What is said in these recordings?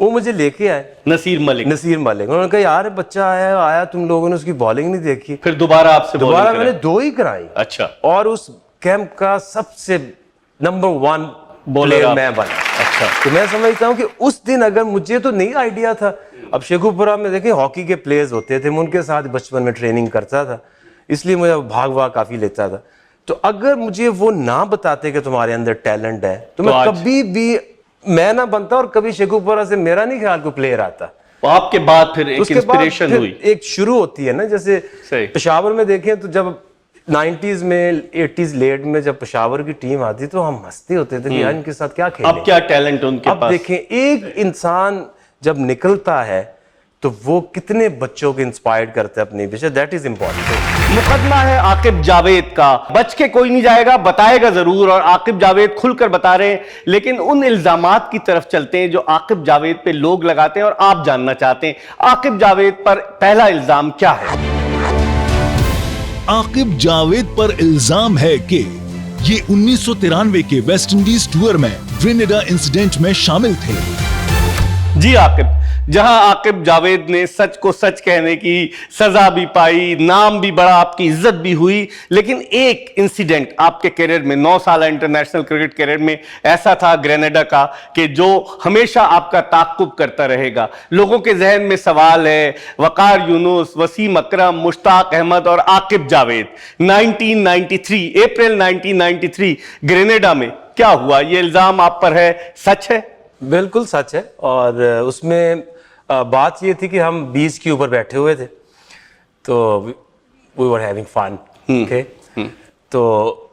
وہ مجھے لے کے آئے نصیر ملک انہوں نے کہا یار بچہ آیا تم لوگوں نے اس کی بالنگ نہیں دیکھی. پھر دوبارہ آپ سے دوبارہ میں نے 2 ہی کرائی. اچھا. اور اس کیمپ کا سب سے نمبر 1 بولر میں بنا. اچھا. تو میں سمجھتا ہوں کہ اس دن اگر مجھے تو نہیں آئیڈیا تھا. اب شیخو پورہ میں دیکھیں ہاکی کے پلیئرز ہوتے تھے, میں ان کے ساتھ بچپن میں ٹریننگ کرتا تھا, اس لیے مجھے بھاگ کافی لیتا تھا. تو اگر مجھے وہ نہ بتاتے کہ تمہارے اندر ٹیلنٹ ہے تو میں کبھی بھی میں نہ بنتا, اور کبھی شیخو پورہ سے میرا نہیں خیال کوئی پلیئر آتا. آپ کے بعد پھر ایک انسپریشن ہوئی, ایک شروع ہوتی ہے نا. جیسے پشاور میں دیکھیں تو جب 90s میں 80s لیٹ میں جب پشاور کی ٹیم آتی تو ہم ہنستے ہوتے تھے کہ یار ان کے ساتھ کیا کھیلیں. اب کیا ٹیلنٹ ان کے پاس. اب دیکھیں ایک انسان جب نکلتا ہے تو وہ کتنے بچوں کو انسپائر کرتا ہے اپنے پیچھے. That is important. مقدمہ ہے عاقب جاوید کا, بچ کے کوئی نہیں جائے گا, بتائے گا ضرور, اور عاقب جاوید کھل کر بتا رہے ہیں. لیکن ان الزامات کی طرف چلتے ہیں جو عاقب جاوید پہ لوگ لگاتے ہیں اور آپ جاننا چاہتے ہیں عاقب جاوید پر پہلا الزام کیا ہے. عاقب جاوید پر الزام ہے کہ یہ 1993 کے ویسٹ انڈیز ٹور میں گرینیڈا انسیڈنٹ میں شامل تھے. جی عاقب, جہاں عاقب جاوید نے سچ کو سچ کہنے کی سزا بھی پائی, نام بھی بڑا, آپ کی عزت بھی ہوئی, لیکن ایک انسیڈنٹ آپ کے کیریئر میں 9 سالہ انٹرنیشنل کرکٹ کیریئر میں ایسا تھا گرینیڈا کا کہ جو ہمیشہ آپ کا تعاقب کرتا رہے گا. لوگوں کے ذہن میں سوال ہے, وقار یونس, وسیم اکرم, مشتاق احمد اور عاقب جاوید 1993 اپریل 1993 گرینیڈا میں کیا ہوا, یہ الزام آپ پر ہے, سچ ہے؟ بالکل سچ ہے. اور اس میں بات یہ تھی کہ ہم بیچ کے اوپر بیٹھے ہوئے تھے تو we were having fun. تو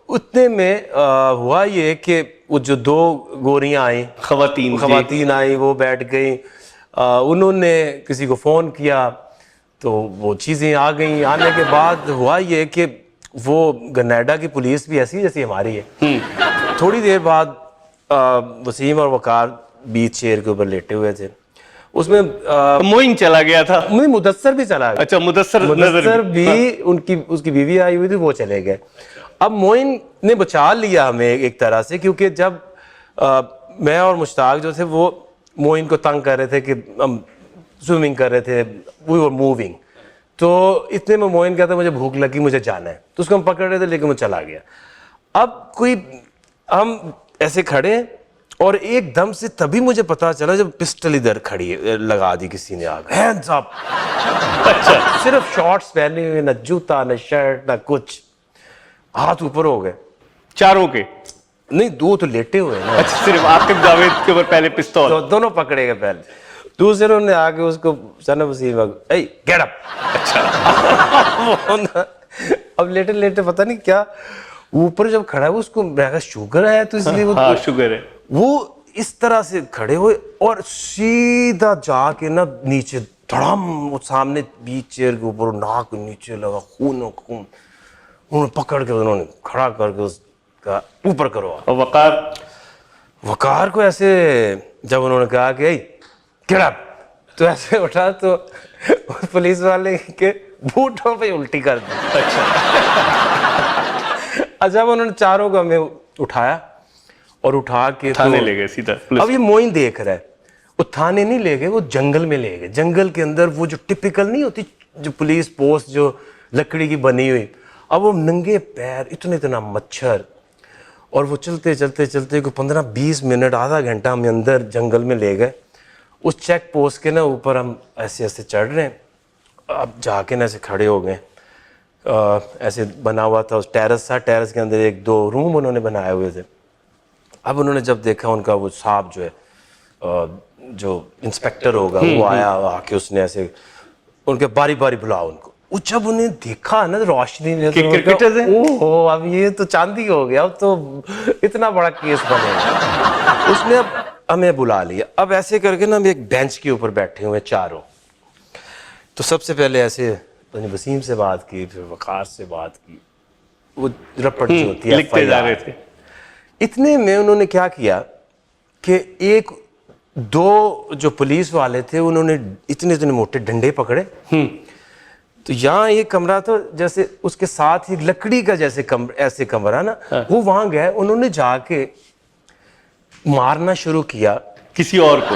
اتنے میں ہوا یہ کہ وہ جو 2 گوریاں آئیں, خواتین آئیں, وہ بیٹھ گئیں, انہوں نے کسی کو فون کیا تو وہ چیزیں آ گئیں. آنے کے بعد ہوا یہ کہ وہ گرینیڈا کی پولیس بھی ایسی جیسی ہماری ہے. تھوڑی دیر بعد وسیم اور وقار بیچ چیئر کے اوپر لیٹے ہوئے تھے. اس میں موئن چلا گیا تھا, مدثر بھی چلا گیا. اچھا, مدثر بھی اس کی بیوی آئی ہوئی تھی, وہ چلے گئے. اب موئن نے بچا لیا ہمیں ایک طرح سے, کیونکہ جب میں اور مشتاق جو تھے وہ موئن کو تنگ کر رہے تھے کہ ہم سوئمنگ کر رہے تھے, وی ور موونگ. تو اتنے میں موئن کہتا مجھے بھوک لگی, مجھے جانا ہے, تو اس کو ہم پکڑ رہے تھے لیکن وہ چلا گیا. اب ہم ایسے کھڑے ہیں اور ایک دم سے تبھی مجھے پتا چلا جب پسٹل ادھر کھڑی لگا دی کسی نے, آ گیا ہینڈز اپ. اچھا, صرف شارٹس پہنے ہوئے, نہ جوتا نہ شرٹ نہ کچھ, ہاتھ اوپر ہو گئے چاروں کے. نہیں 2 تو لیٹے ہوئے نا. اچھا, صرف عاقب جاوید کے اوپر پہلے پستول, دونوں پکڑے گئے پہلے, دوسروں نے آ کے اس کو سن وسیم اے گیٹ اپ. اچھا, اب لیٹے لیٹے پتہ نہیں کیا اوپر جب کھڑا ہے اس کو شوگر ہے تو اس لیے وہ شوگر ہے, وہ اس طرح سے کھڑے ہوئے اور سیدھا جا کے نا نیچے دھڑام, سامنے بیچ چیئر کے اوپر ناک نیچے لگا, خون انہوں نے پکڑ کے انہوں نے کھڑا کر کے اس کا اوپر کروا. اور وقار کو ایسے جب انہوں نے کہا کہ گیٹ اپ, تو ایسے اٹھا تو پولیس والے کے بوٹوں پہ الٹی کر دی. جب انہوں نے چاروں کو ہمیں اٹھایا اور اٹھا کے تھانے لے گئے سیدھا. اب یہ موئن دیکھ رہا ہے, وہ تھانے نہیں لے گئے, وہ جنگل میں لے گئے. جنگل کے اندر وہ جو ٹپیکل نہیں ہوتی جو پولیس پوسٹ جو لکڑی کی بنی ہوئی, اب وہ ننگے پیر, اتنا مچھر, اور وہ چلتے چلتے چلتے کو 15-20 منٹ آدھا گھنٹہ ہمیں اندر جنگل میں لے گئے. اس چیک پوسٹ کے نا اوپر ہم ایسے ایسے چڑھ رہے ہیں. اب جا کے نا ایسے کھڑے ہو گئے, ایسے بنا ہوا تھا ٹیرس تھا, ٹیرس کے اندر 1-2 روم انہوں نے بنائے ہوئے تھے. اب انہوں نے جب دیکھا ان کا وہ صاحب جو ہے جو انسپیکٹر ہوگا وہ آیا, آ کے اس نے ایسے ان کے باری باری بلا ان کو. وہ جب انہیں دیکھا نا روشنی نے, اوہ اب یہ تو چاندی ہو گیا, اب تو اتنا بڑا کیس بنے گا. اس نے اب ہمیں بلا لیا. اب ایسے کر کے نا ہم ایک بینچ کے اوپر بیٹھے ہوئے چاروں. تو سب سے پہلے ایسے وسیم سے بات کی, پھر وقار سے بات کی, وہ رپٹ جو ہوتی ہے لکھتے جا رہے تھے. اتنے میں انہوں نے کیا کیا کہ 1-2 جو پولیس والے تھے انہوں نے اتنے موٹے ڈنڈے پکڑے. تو یہاں ایک کمرہ تھا جیسے اس کے ساتھ ہی لکڑی کا جیسے ایسے کمرہ نا, وہ وہاں گئے, انہوں نے جا کے مارنا شروع کیا کسی اور کو.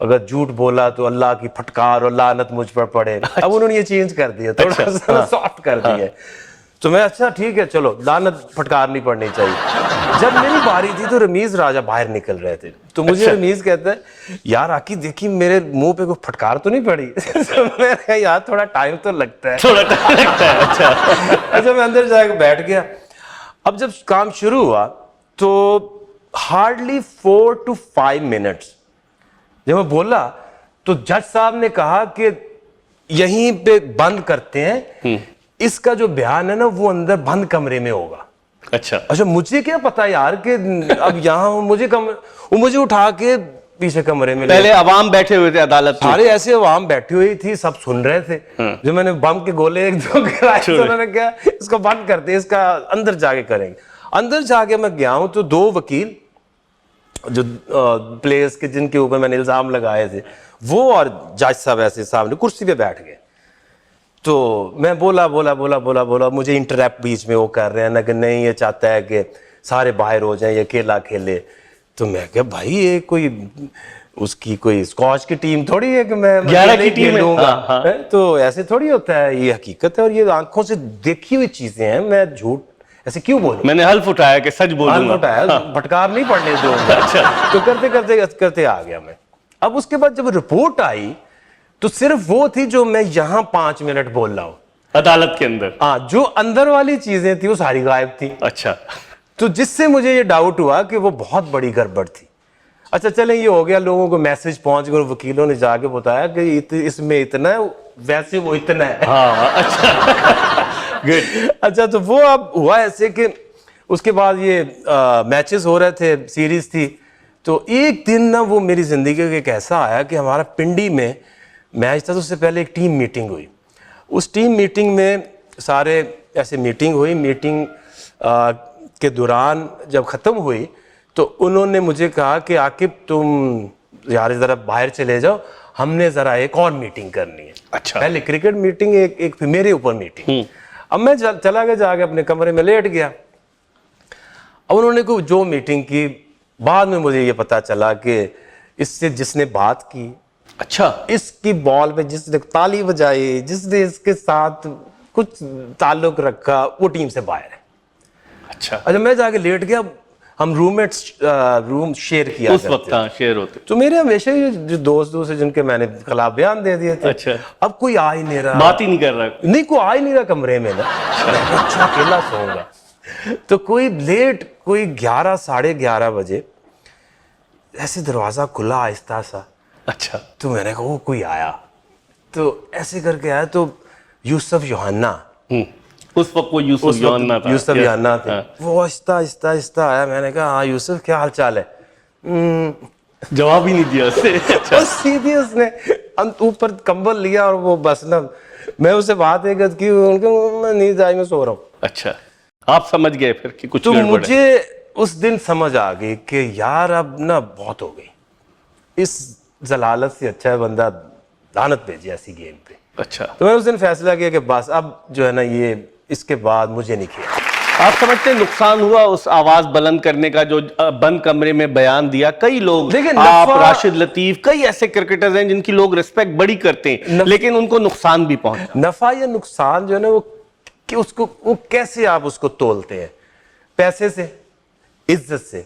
اگر جھوٹ بولا تو اللہ کی پھٹکار اور لعنت مجھ پر پڑے. اب انہوں نے یہ چینج کر دیا, تھوڑا سا سافٹ کر دیا ہے. تو میں اچھا ٹھیک ہے چلو لعنت پھٹکار نہیں پڑنی چاہیے. جب میری باری تھی تو رمیز راجہ باہر نکل رہے تھے, تو مجھے رمیز کہتا ہے یار آکی دیکھی میرے منہ پہ کوئی پھٹکار تو نہیں پڑی. میں کہا یار تھوڑا ٹائم تو لگتا ہے, تھوڑا ٹائم لگتا ہے. اچھا میں اندر جا کے بیٹھ گیا. اب جب کام شروع ہوا تو ہارڈلی 4 to 5 minutes جب میں بولا تو جج صاحب نے کہا کہ یہیں پہ بند کرتے ہیں, اس کا جو بیان ہے نا وہ اندر بند کمرے میں ہوگا. اچھا مجھے کیا پتا یار کہ اب یہاں مجھے اٹھا کے پیچھے کمرے میں, پہلے عوام بیٹھے ہوئے تھے عدالت میں, سارے ایسے عوام بیٹھی ہوئی تھی, سب سن رہے تھے. جو میں نے بم کے گولے ایک دو کرائے تو انہوں نے کہا اس کو بند کر دیں, اس کا اندر جا کے کریں گے. اندر جا کے میں گیا ہوں تو 2 وکیل جو پلیئرز کے جن کے اوپر میں نے الزام لگائے تھے وہ اور جج صاحب ایسے سامنے کرسی پہ بیٹھ گئے. تو میں بولا مجھے انٹریپٹ بیچ میں وہ کر رہے ہیں نا کہ نہیں یہ چاہتا ہے کہ سارے باہر ہو جائیں, یہ اکیلا کھیلے. تو میں کہا بھائی یہ کوئی اس کی کوئی اسکواش کی ٹیم تھوڑی ہے کہ میں 11 کی ٹیم لوں گا, تو ایسے تھوڑی ہوتا ہے, یہ حقیقت ہے اور یہ آنکھوں سے دیکھی ہوئی چیزیں ہیں. میں جھوٹ ایسے کیوں بولوں, میں نے حلف اٹھایا کہ سچ بولوں گا, پھٹکار نہیں پڑنے دوں گا. تو کرتے آ گیا میں. اب اس کے بعد جب رپورٹ آئی تو صرف وہ تھی جو میں یہاں 5 منٹ بول رہا ہوں عدالت کے اندر. ہاں, جو اندر والی چیزیں تھی وہ ساری غائب تھی. اچھا, تو جس سے مجھے یہ ڈاؤٹ ہوا کہ وہ بہت بڑی گڑبڑ تھی. اچھا چلیں یہ ہو گیا, لوگوں کو میسج پہنچ گئے, وکیلوں نے جا کے بتایا کہ اس میں اتنا ہے, ویسے وہ اتنا ہے. ہاں اچھا گڈ. اچھا تو وہ اب ہوا ایسے کہ اس کے بعد یہ میچز ہو رہے تھے, سیریز تھی. تو ایک دن نا وہ میری زندگی کا ایک ایسا آیا کہ ہمارا پنڈی میں میچ تھا, تو اس سے پہلے ایک ٹیم میٹنگ ہوئی. اس ٹیم میٹنگ میں سارے ایسے میٹنگ ہوئی. میٹنگ کے دوران جب ختم ہوئی تو انہوں نے مجھے کہا کہ عاقب تم یار ذرا باہر چلے جاؤ, ہم نے ذرا ایک اور میٹنگ کرنی ہے. اچھا, پہلے کرکٹ میٹنگ, ایک میرے اوپر میٹنگ. اب میں چلا گیا, جا کے اپنے کمرے میں لیٹ گیا. اب انہوں نے جو میٹنگ کی, بعد میں مجھے یہ پتا چلا کہ اس سے جس نے بات کی, اچھا اس کی بال میں جس نے تالی بجائی, جس نے اس کے ساتھ کچھ تعلق رکھا, وہ ٹیم سے باہر ہے. اچھا میں جا کے لیٹ گیا. ہم روم شیئر کیا اس وقت شیئر ہوتے, تو میرے ہمیشہ جو دوست ہیں جن کے میں نے خلاف بیان دے دیے تھے. اچھا, اب کوئی آ ہی نہیں رہا, بات ہی نہیں کر رہا, نہیں کوئی آ ہی نہیں رہا کمرے میں نا. اچھا اکیلا سوؤں گا. تو کوئی لیٹ, کوئی 11 ساڑھے 11 بجے ایسے دروازہ کھلا آہستہ سا. اچھا, تو میں نے کہا وہ کوئی آیا, تو ایسے کر کے آیا تو یوسف یوحنا, اس وقت وہ یوسف یوحنا تھا. یوسف یوحنا تھے. وہ آہستہ آیا. میں نے کہا ہاں یوسف کیا حال چال ہے. جواب ہی نہیں دیا اس سے. بس سیدھی اس نے اوپر کمبل لیا اور وہ بس نا, میں اسے بات ایک کی, میں نیند آئی, میں سو رہا ہوں. اچھا, آپ سمجھ گئے پھر کہ کچھ تو گڑبڑ ہے. مجھے اس دن سمجھ آ گئی کہ یار اب نا بہت ہو گئی, اس ضلالت سے اچھا ہے بندہ لعنت بھیجے ایسی گیم پہ. اچھا, تو میں اس دن فیصلہ کیا کہ بس اب جو ہے نا یہ اس کے بعد مجھے نہیں کیا. آپ سمجھتے ہیں نقصان ہوا اس آواز بلند کرنے کا جو بند کمرے میں بیان دیا؟ کئی لوگ, آپ, راشد لطیف, کئی ایسے کرکٹرز ہیں جن کی لوگ ریسپیکٹ بڑی کرتے ہیں, لیکن ان کو نقصان بھی پہنچا. نفع یا نقصان جو ہے نا وہ کہ اس کو وہ کیسے آپ اس کو تولتے ہیں, پیسے سے, عزت سے.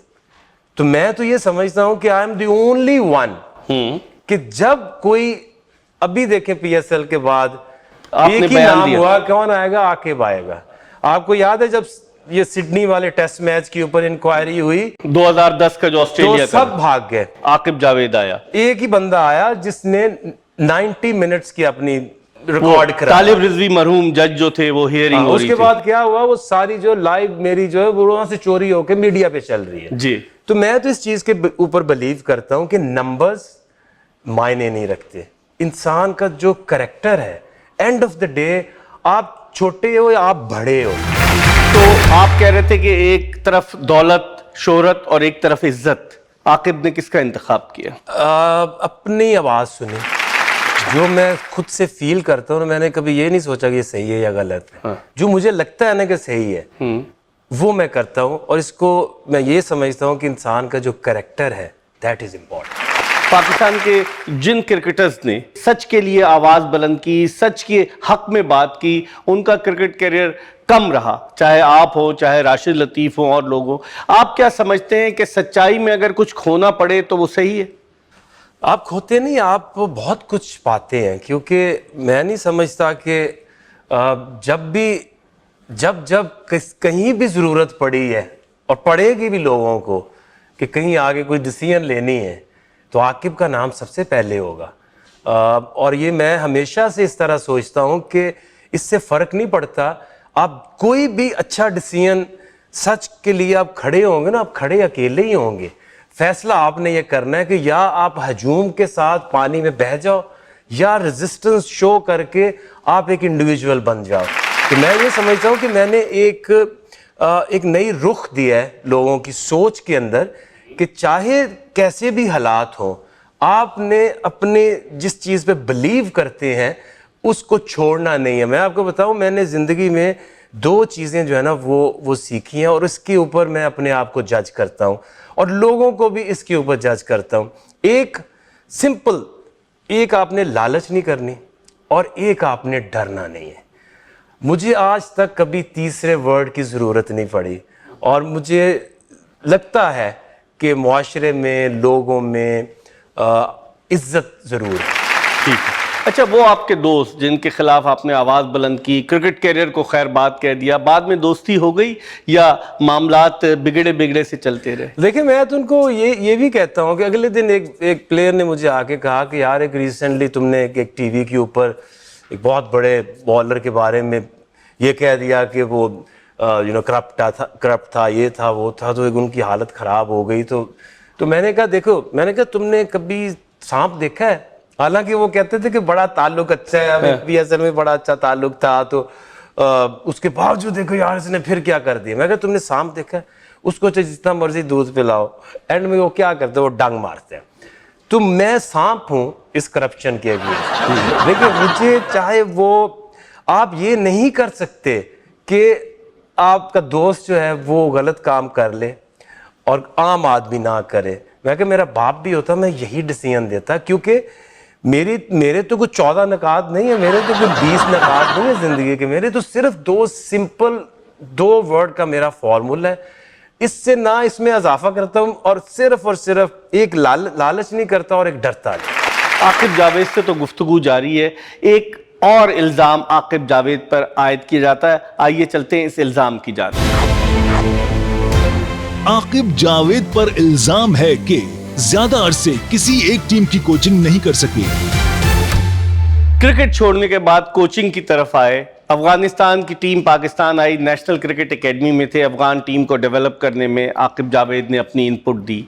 تو میں تو یہ سمجھتا ہوں کہ I am the only one کہ جب کوئی, ابھی دیکھیں پی ایس ایل کے بعد ایک ہی نام ہوا, کون آئے گا, عاقب آئے گا. آپ کو یاد ہے جب یہ سڈنی والے ٹیسٹ میچ کے اوپر انکوائری ہوئی 2010 کا جو آسٹریلیا کا, سب بھاگ گئے. عاقب جاوید آیا, ایک ہی بندہ آیا جس نے 90 منٹس کی اپنی ریکارڈ کرا. طالب رضوی مرحوم جج جو تھے, وہ ہیئرنگ ہو رہی تھی. اس کے بعد کیا ہوا, وہ ساری جو لائیو میری جو ہے وہ وہاں سے چوری ہو کے میڈیا پہ چل رہی ہے. جی, تو میں تو اس چیز کے اوپر بلیو کرتا ہوں کہ نمبرز معنی نہیں رکھتے. انسان کا جو کریکٹر ہے, اینڈ آف دا ڈے آپ چھوٹے ہو یا آپ بڑے ہو. تو آپ کہہ رہے تھے کہ ایک طرف دولت, شہرت اور ایک طرف عزت, عاقب نے کس کا انتخاب کیا؟ اپنی آواز سنی, جو میں خود سے فیل کرتا ہوں. میں نے کبھی یہ نہیں سوچا کہ یہ صحیح ہے یا غلط ہے. جو مجھے لگتا ہے نا کہ صحیح ہے وہ میں کرتا ہوں, اور اس کو میں یہ سمجھتا ہوں کہ انسان کا جو کریکٹر ہے دیٹ از امپورٹنٹ. پاکستان کے جن کرکٹرز نے سچ کے لیے آواز بلند کی, سچ کے حق میں بات کی, ان کا کرکٹ کیریئر کم رہا, چاہے آپ ہو, چاہے راشد لطیف ہوں اور لوگ ہوں. آپ کیا سمجھتے ہیں کہ سچائی میں اگر کچھ کھونا پڑے تو وہ صحیح ہے؟ آپ کھوتے نہیں, آپ بہت کچھ پاتے ہیں, کیونکہ میں نہیں سمجھتا کہ جب کہیں بھی ضرورت پڑی ہے اور پڑے گی بھی لوگوں کو کہ کہیں آگے کوئی ڈیسیژن لینی ہے تو عاقب کا نام سب سے پہلے ہوگا. اور یہ میں ہمیشہ سے اس طرح سوچتا ہوں کہ اس سے فرق نہیں پڑتا, آپ کوئی بھی اچھا ڈیسیژن سچ کے لیے آپ کھڑے ہوں گے نا, آپ کھڑے اکیلے ہی ہوں گے. فیصلہ آپ نے یہ کرنا ہے کہ یا آپ ہجوم کے ساتھ پانی میں بہہ جاؤ یا ریزسٹنس شو کر کے آپ ایک انڈیویجول بن جاؤ. تو میں یہ سمجھتا ہوں کہ میں نے ایک نئی رخ دیا ہے لوگوں کی سوچ کے اندر کہ چاہے کیسے بھی حالات ہوں, آپ نے اپنے جس چیز پہ بلیو کرتے ہیں اس کو چھوڑنا نہیں ہے. میں آپ کو بتاؤں, میں نے زندگی میں 2 چیزیں جو ہے نا وہ سیکھی ہیں اور اس کے اوپر میں اپنے آپ کو جج کرتا ہوں اور لوگوں کو بھی اس کے اوپر جج کرتا ہوں. ایک سمپل, ایک آپ نے لالچ نہیں کرنی اور ایک آپ نے ڈرنا نہیں ہے. مجھے آج تک کبھی تیسرے ورڈ کی ضرورت نہیں پڑی اور مجھے لگتا ہے کہ معاشرے میں لوگوں میں عزت ضرور ہے. ٹھیک ہے. اچھا, وہ آپ کے دوست جن کے خلاف آپ نے آواز بلند کی, کرکٹ کیریئر کو خیر بات کہہ دیا, بعد میں دوستی ہو گئی یا معاملات بگڑے سے چلتے رہے؟ دیکھیں, میں تو ان کو یہ بھی کہتا ہوں کہ اگلے دن ایک پلیئر نے مجھے آ کے کہا کہ یار ایک ریسنٹلی تم نے ایک ٹی وی کے اوپر ایک بہت بڑے بالر کے بارے میں یہ کہہ دیا کہ وہ کرپٹ تھا, یہ تھا وہ تھا, تو ان کی حالت خراب ہو گئی. تو میں نے کہا دیکھو, میں نے کہا تم نے کبھی سانپ دیکھا ہے؟ حالانکہ وہ کہتے تھے کہ بڑا تعلق اچھا ہے, ہمیں پی ایس ایل میں بڑا اچھا تعلق تھا, تو اس کے باوجود دیکھو یار اس نے پھر کیا کر دیا. میں کہا تم نے سانپ دیکھا ہے؟ اس کو جتنا مرضی دودھ پلاؤ, اینڈ میں وہ کیا کرتے ہیں, وہ ڈنگ مارتے ہیں. تو میں سانپ ہوں اس کرپشن کے اگینسٹ. دیکھیں, مجھے چاہے وہ, آپ یہ نہیں کر سکتے کہ آپ کا دوست جو ہے وہ غلط کام کر لے اور عام آدمی نہ کرے. میں کہ میرا باپ بھی ہوتا میں یہی ڈیسیژن دیتا, کیونکہ میرے تو کوئی 14 نکات نہیں ہے, میرے تو کوئی 20 نکات نہیں ہے زندگی کے, میرے تو صرف 2 سمپل 2 ورڈ کا میرا فارمولا ہے. اس سے نہ اس میں اضافہ کرتا ہوں اور صرف ایک لالچ نہیں کرتا اور ایک ڈرتا نہیں. عاقب جاوید سے تو گفتگو جاری ہے. ایک اور الزام عاقب جاوید پر عائد کیا جاتا ہے, آئیے چلتے ہیں اس الزام کی جانب. عاقب جاوید پر الزام ہے کہ زیادہ عرصے کسی ایک ٹیم کی کوچنگ نہیں کر سکے. کرکٹ چھوڑنے کے بعد کوچنگ کی طرف آئے. افغانستان کی ٹیم پاکستان آئی, نیشنل کرکٹ اکیڈمی میں تھے, افغان ٹیم کو ڈیولپ کرنے میں عاقب جاوید نے اپنی ان پٹ دی.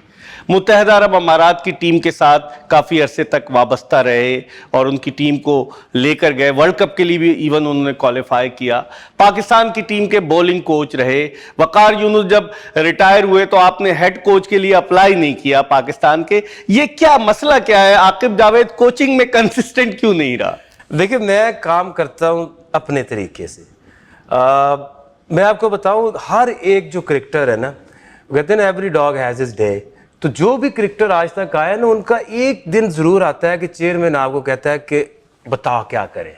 متحدہ عرب امارات کی ٹیم کے ساتھ کافی عرصے تک وابستہ رہے اور ان کی ٹیم کو لے کر گئے. ورلڈ کپ کے لیے بھی ایون انہوں نے کوالیفائی کیا. پاکستان کی ٹیم کے بولنگ کوچ رہے. وقار یونس جب ریٹائر ہوئے تو آپ نے ہیڈ کوچ کے لیے اپلائی نہیں کیا پاکستان کے. یہ کیا مسئلہ کیا ہے؟ عاقب جاوید کوچنگ میں کنسسٹنٹ کیوں نہیں رہا؟ دیکھیں, میں کام کرتا ہوں اپنے طریقے سے. میں آپ کو بتاؤں, ہر ایک جو کرکٹر ہے نا, کہتے ہیں نا every dog has his day. تو جو بھی کرکٹر آج تک آیا نا, ان کا ایک دن ضرور آتا ہے کہ چیئرمین آپ کو کہتا ہے کہ بتاؤ کیا کریں.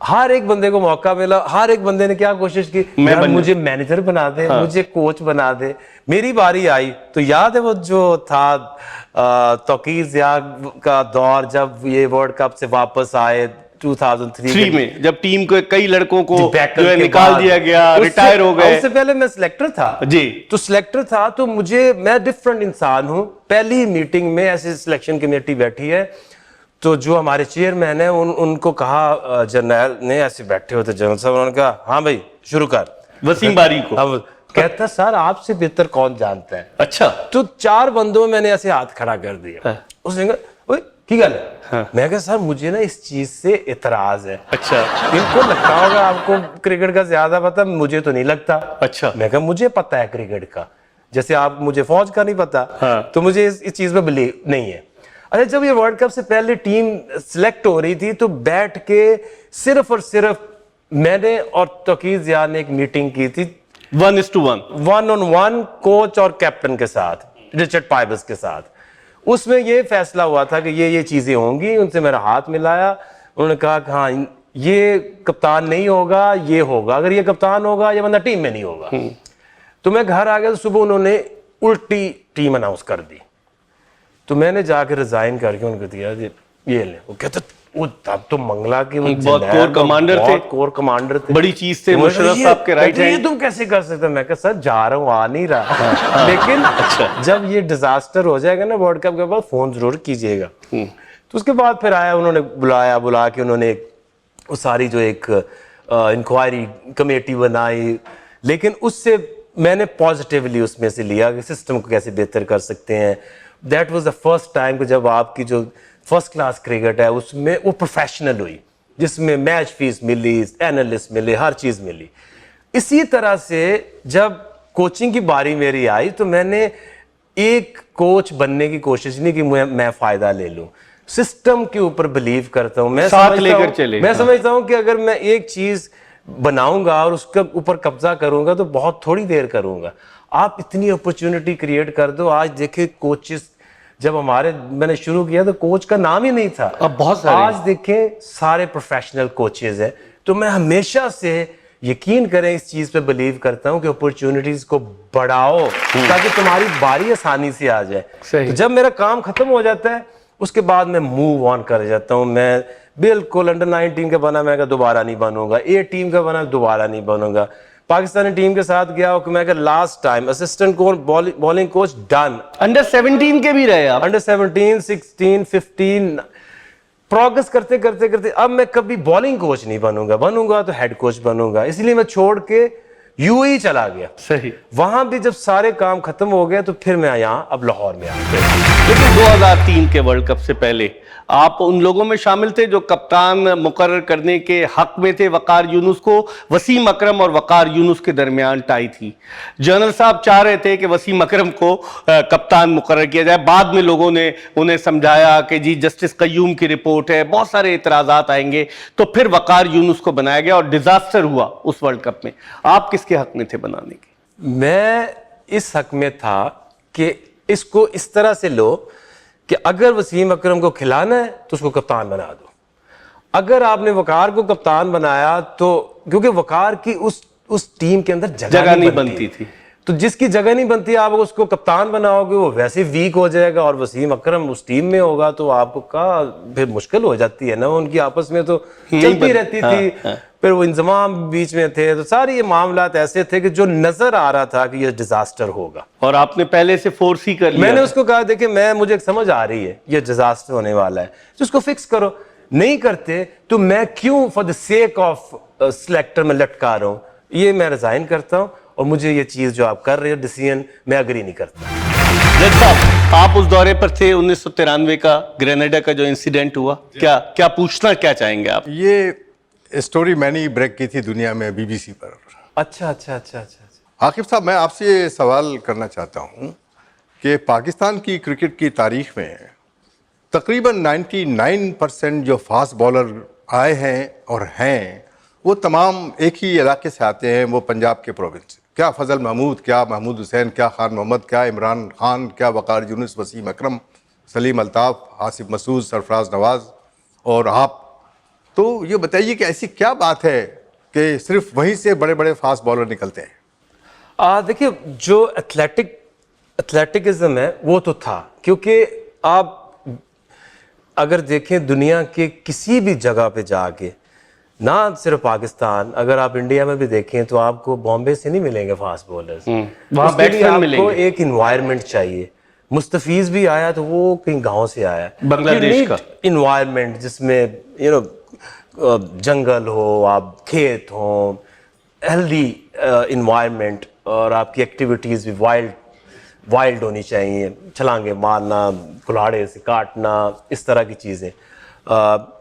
ہر ایک بندے کو موقع ملا, ہر ایک بندے نے کیا کوشش کی, مجھے مینیجر بنا دے, مجھے کوچ بنا دے. میری باری آئی تو یاد ہے وہ جو تھا توقیر ضیاء کا دور, جب یہ ورلڈ کپ سے واپس آئے 2003 میں, جب ٹیم کو کئی لڑکوں کو جو ہے نکال دیا گیا, ریٹائر ہو گئے. اس سے پہلے میں سلیکٹر تھا جی, تو سلیکٹر تھا, تو میں ڈفرنٹ انسان ہوں. پہلی ہی میٹنگ میں ایسی سلیکشن کمیٹی بیٹھی ہے, تو جو ہمارے چیئرمین ہیں ان کو کہا, جرنیل نے ایسے بیٹھے ہوتے جنرل صاحب, انہوں نے کہا ہاں بھائی شروع کر. وسیم باری کو. اب کہتا سر آپ سے بہتر کون جانتا ہے. اچھا. تو 4 بندوں میں نے ایسے ہاتھ کھڑا کر دیا. اس نے کہا اوئے کی گل ہے؟ میں کہا سر مجھے نا اس چیز سے اعتراض ہے. اچھا. ان کو لگتا ہوگا آپ کو کرکٹ کا زیادہ پتا, مجھے تو نہیں لگتا. اچھا. میں کہا مجھے پتا ہے کرکٹ کا, جیسے آپ مجھے فوج کا نہیں پتا, تو مجھے اس چیز پہ بلیو نہیں ہے. اچھا, جب یہ ورلڈ کپ سے پہلے ٹیم سلیکٹ ہو رہی تھی تو بیٹھ کے صرف اور صرف میں نے اور توقیر ضیاء نے ایک میٹنگ کی تھی 1:1 1-on-1 کوچ اور کیپٹن کے ساتھ, رچرڈ پائبس کے ساتھ. اس میں یہ فیصلہ ہوا تھا کہ یہ چیزیں ہوں گی. ان سے میرا ہاتھ ملایا, انہوں نے کہا کہ ہاں یہ کپتان نہیں ہوگا, یہ ہوگا, اگر یہ کپتان ہوگا یہ بندہ ٹیم میں نہیں ہوگا. تو میں گھر آ گیا تو صبح انہوں نے الٹی ٹیم اناؤنس کر دی. تو میں نے جا کے ریزائن کر کے ان کو دیا, یہ لیں. وہ کہتے وہ تب تو منگلا کے بہت کور کمانڈر تھے, کور کمانڈر تھے, بڑی چیز تھے, مشرف صاحب کے رائٹ ہینڈ. یہ تم کیسے کر سکتے؟ میں کہا سر جا رہا ہوں, آ نہیں رہا. لیکن جب یہ ڈیزاسٹر ہو جائے گا نا ورلڈ کپ کے بعد, فون ضرور کیجیے گا. تو اس کے بعد پھر آیا, انہوں نے بلا کے انہوں نے وہ ساری جو ایک انکوائری کمیٹی بنائی. لیکن اس سے میں نے پازیٹیولی اس میں سے لیا کہ سسٹم کو کیسے بہتر کر سکتے ہیں. That was the first time کہ جب آپ کی جو فرسٹ کلاس کرکٹ ہے اس میں وہ پروفیشنل ہوئی, جس میں میچ فیس ملی, اینالسٹ ملے, ہر چیز ملی. اسی طرح سے جب کوچنگ کی باری میری آئی تو میں نے ایک کوچ بننے کی کوشش نہیں کہ میں فائدہ لے لوں, سسٹم کے اوپر بلیو کرتا ہوں. میں سمجھتا ہوں کہ اگر میں ایک چیز بناؤں گا اور اس کے اوپر قبضہ کروں گا تو بہت تھوڑی دیر کروں گا. آپ اتنی اپرچونٹی کریٹ کر دو. آج دیکھیں کوچز, جب میں نے شروع کیا تو کوچ کا نام ہی نہیں تھا, اب بہت سارے. آج دیکھیں سارے پروفیشنل کوچز ہیں. تو میں ہمیشہ سے یقین کریں اس چیز پہ بلیو کرتا ہوں کہ اپرچونٹیز کو بڑھاؤ تاکہ تمہاری باری آسانی سے آ جائے. تو جب میرا کام ختم ہو جاتا ہے اس کے بعد میں موو آن کر جاتا ہوں. میں بالکل انڈر 19 کا بنا, میں دوبارہ نہیں بنوں گا. 8 ٹیم کا بنا, دوبارہ نہیں بنوں گا. پاکستانی ٹیم کے ساتھ گیا میں کہ last time assistant bowling coach done. Under 17 کے بھی رہے آپ, انڈر 17, 16, 15 پروگرس کرتے کرتے کرتے اب میں کبھی بالنگ کوچ نہیں بنوں گا تو ہیڈ کوچ بنوں گا. اس لیے میں چھوڑ کے یو اے چلا گیا. صحیح. وہاں بھی جب سارے کام ختم ہو گئے تو پھر میں یہاں اب لاہور میں آ گیا. لیکن 2003 کے ورلڈ کپ سے پہلے آپ ان لوگوں میں شامل تھے جو کپتان مقرر کرنے کے حق میں تھے. وقار یونس کو وسیم اکرم اور وقار یونس کے درمیان ٹائی تھی. جنرل صاحب چاہ رہے تھے کہ وسیم اکرم کو کپتان مقرر کیا جائے. بعد میں لوگوں نے انہیں سمجھایا کہ جی جسٹس قیوم کی رپورٹ ہے, بہت سارے اعتراضات آئیں گے, تو پھر وقار یونس کو بنایا گیا اور ڈیزاسٹر ہوا اس ورلڈ کپ میں. آپ کس کے حق میں تھے بنانے کے؟ میں اس حق میں تھا کہ اس کو اس طرح سے لو کہ اگر وسیم اکرم کو کھلانا ہے تو اس کو کپتان بنا دو. اگر آپ نے وقار کو کپتان بنایا تو کیونکہ وقار کی اس ٹیم کے اندر جگہ نہیں بنتی تھی, تو جس کی جگہ نہیں بنتی آپ اس کو کپتان بناؤ گے وہ ویسے ویک ہو جائے گا. اور وسیم اکرم اس ٹیم میں ہوگا تو آپ کو کہا پھر مشکل ہو جاتی ہے نا, ان کی آپس میں تو چلتی رہتی تھی. پھر وہ انضمام بیچ میں تھے, تو سارے یہ معاملات ایسے تھے کہ جو نظر آ رہا تھا کہ یہ ڈیزاسٹر ہوگا. اور آپ نے پہلے سے فورس ہی کر لیا. میں نے اس کو کہا دیکھیں مجھے سمجھ آ رہی ہے یہ ڈیزاسٹر ہونے والا ہے, تو اس کو فکس کرو. نہیں کرتے تو میں کیوں for the sake of selector میں لٹکا رہا ہوں. یہ میں ریزائن کرتا ہوں اور مجھے یہ چیز جو آپ کر رہے ہو ڈیسیژن میں اگری نہیں کرتا. جج صاحب آپ اس دورے پر تھے 1993 کا گرینیڈا کا جو انسیڈنٹ ہوا, کیا پوچھنا کیا چاہیں گے آپ؟ یہ اسٹوری میں نے بریک کی تھی دنیا میں BBC پر. اچھا. عاقب صاحب میں آپ سے یہ سوال کرنا چاہتا ہوں کہ پاکستان کی کرکٹ کی تاریخ میں تقریباً 99% جو فاسٹ بالر آئے ہیں اور ہیں وہ تمام ایک ہی علاقے سے آتے ہیں, وہ پنجاب کے پروونس. کیا فضل محمود, کیا محمود حسین, کیا خان محمد, کیا عمران خان, کیا وقار یونس, وسیم اکرم, سلیم الطاف, آصف مسعود, سرفراز نواز اور آپ. تو یہ بتائیے کہ ایسی کیا بات ہے کہ صرف وہیں سے بڑے بڑے فاسٹ بالر نکلتے ہیں؟ دیکھیے جو ایتھلیٹکزم ہے وہ تو تھا, کیونکہ آپ اگر دیکھیں دنیا کے کسی بھی جگہ پہ جا کے, نہ صرف پاکستان, اگر آپ انڈیا میں بھی دیکھیں تو آپ کو بامبے سے نہیں ملیں گے فاسٹ بولرز. وہاں بیٹسمین آپ کو ایک انوائرمنٹ چاہیے. مستفیض بھی آیا تو وہ کہیں گاؤں سے آیا, بنگلہ دیش کا انوائرمنٹ جس میں جنگل ہو, آپ کھیت ہوں, ہیلدی انوائرمنٹ, اور آپ کی ایکٹیویٹیز بھی وائلڈ ہونی چاہیے, چھلانگے مارنا, کلاڑے سے کاٹنا, اس طرح کی چیزیں.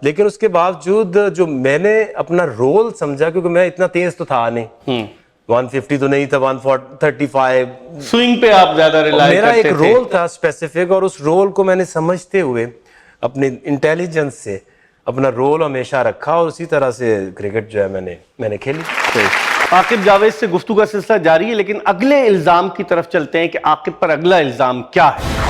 لیکن اس کے باوجود جو میں نے اپنا رول سمجھا, کیونکہ میں اتنا تیز تو تھا نہیں, 150 تو نہیں تھا, 135 سوئنگ پہ آپ زیادہ ریلائی میرا کرتے ایک تھے. رول تھا اسپیسیفک, اور اس رول کو میں نے سمجھتے ہوئے اپنے انٹیلیجنس سے اپنا رول ہمیشہ رکھا, اور اسی طرح سے کرکٹ جو ہے میں نے کھیلی. عاقب جاوید سے گفتگو کا سلسلہ جاری ہے, لیکن اگلے الزام کی طرف چلتے ہیں کہ عاقب پر اگلا الزام کیا ہے.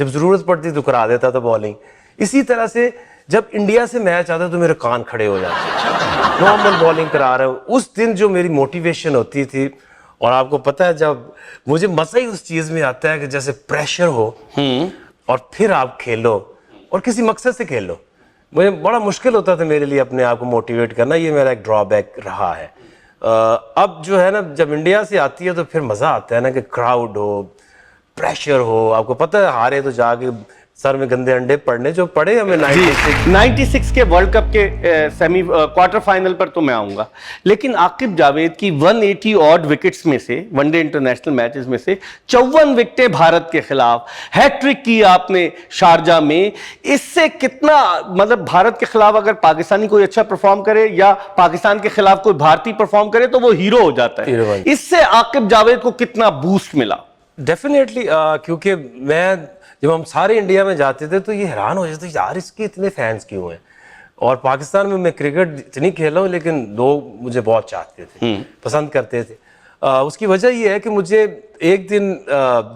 جب ضرورت پڑتی تو کرا دیتا تھا بالنگ. اسی طرح سے جب انڈیا سے میچ آتا تو میرے کان کھڑے ہو جاتے, نارمل بالنگ کرا رہا ہوں. اس دن جو میری موٹیویشن ہوتی تھی, اور آپ کو پتہ ہے جب مجھے مزہ ہی اس چیز میں آتا ہے کہ جیسے پریشر ہو اور پھر آپ کھیلو اور کسی مقصد سے کھیلو. مجھے بڑا مشکل ہوتا تھا میرے لیے اپنے آپ کو موٹیویٹ کرنا, یہ میرا ایک ڈرا بیک رہا ہے. اب جو ہے نا, جب انڈیا سے آتی ہے تو پھر مزہ آتا ہے نا کہ کراؤڈ ہو, پریشر ہو. آپ کو پتہ ہے ہارے تو جا کے سر میں گندے انڈے پڑنے جو پڑے ہمیں 96 کے ورلڈ کپ کے سیمی کوارٹر فائنل پر تو میں آؤں گا, لیکن عاقب جاوید کی 180 آڈ وکٹس میں سے ون ڈے انٹرنیشنل میچز میں سے 54 وکٹیں بھارت کے خلاف, ہیٹ ٹرک کی آپ نے شارجہ میں. اس سے کتنا مطلب بھارت کے خلاف اگر پاکستانی کوئی اچھا پرفارم کرے یا پاکستان کے خلاف کوئی بھارتی پرفارم کرے تو وہ ہیرو ہو جاتا ہے. اس سے عاقب جاوید کو کتنا بوسٹ ملا؟ ڈیفینیٹلی, کیونکہ میں جب ہم سارے انڈیا میں جاتے تھے تو یہ حیران ہو جاتے یار اس کے اتنے فینس کیوں ہیں. اور پاکستان میں کرکٹ اتنی کھیلا ہوں لیکن لوگ مجھے بہت چاہتے تھے, پسند کرتے تھے. اس کی وجہ یہ ہے کہ مجھے ایک دن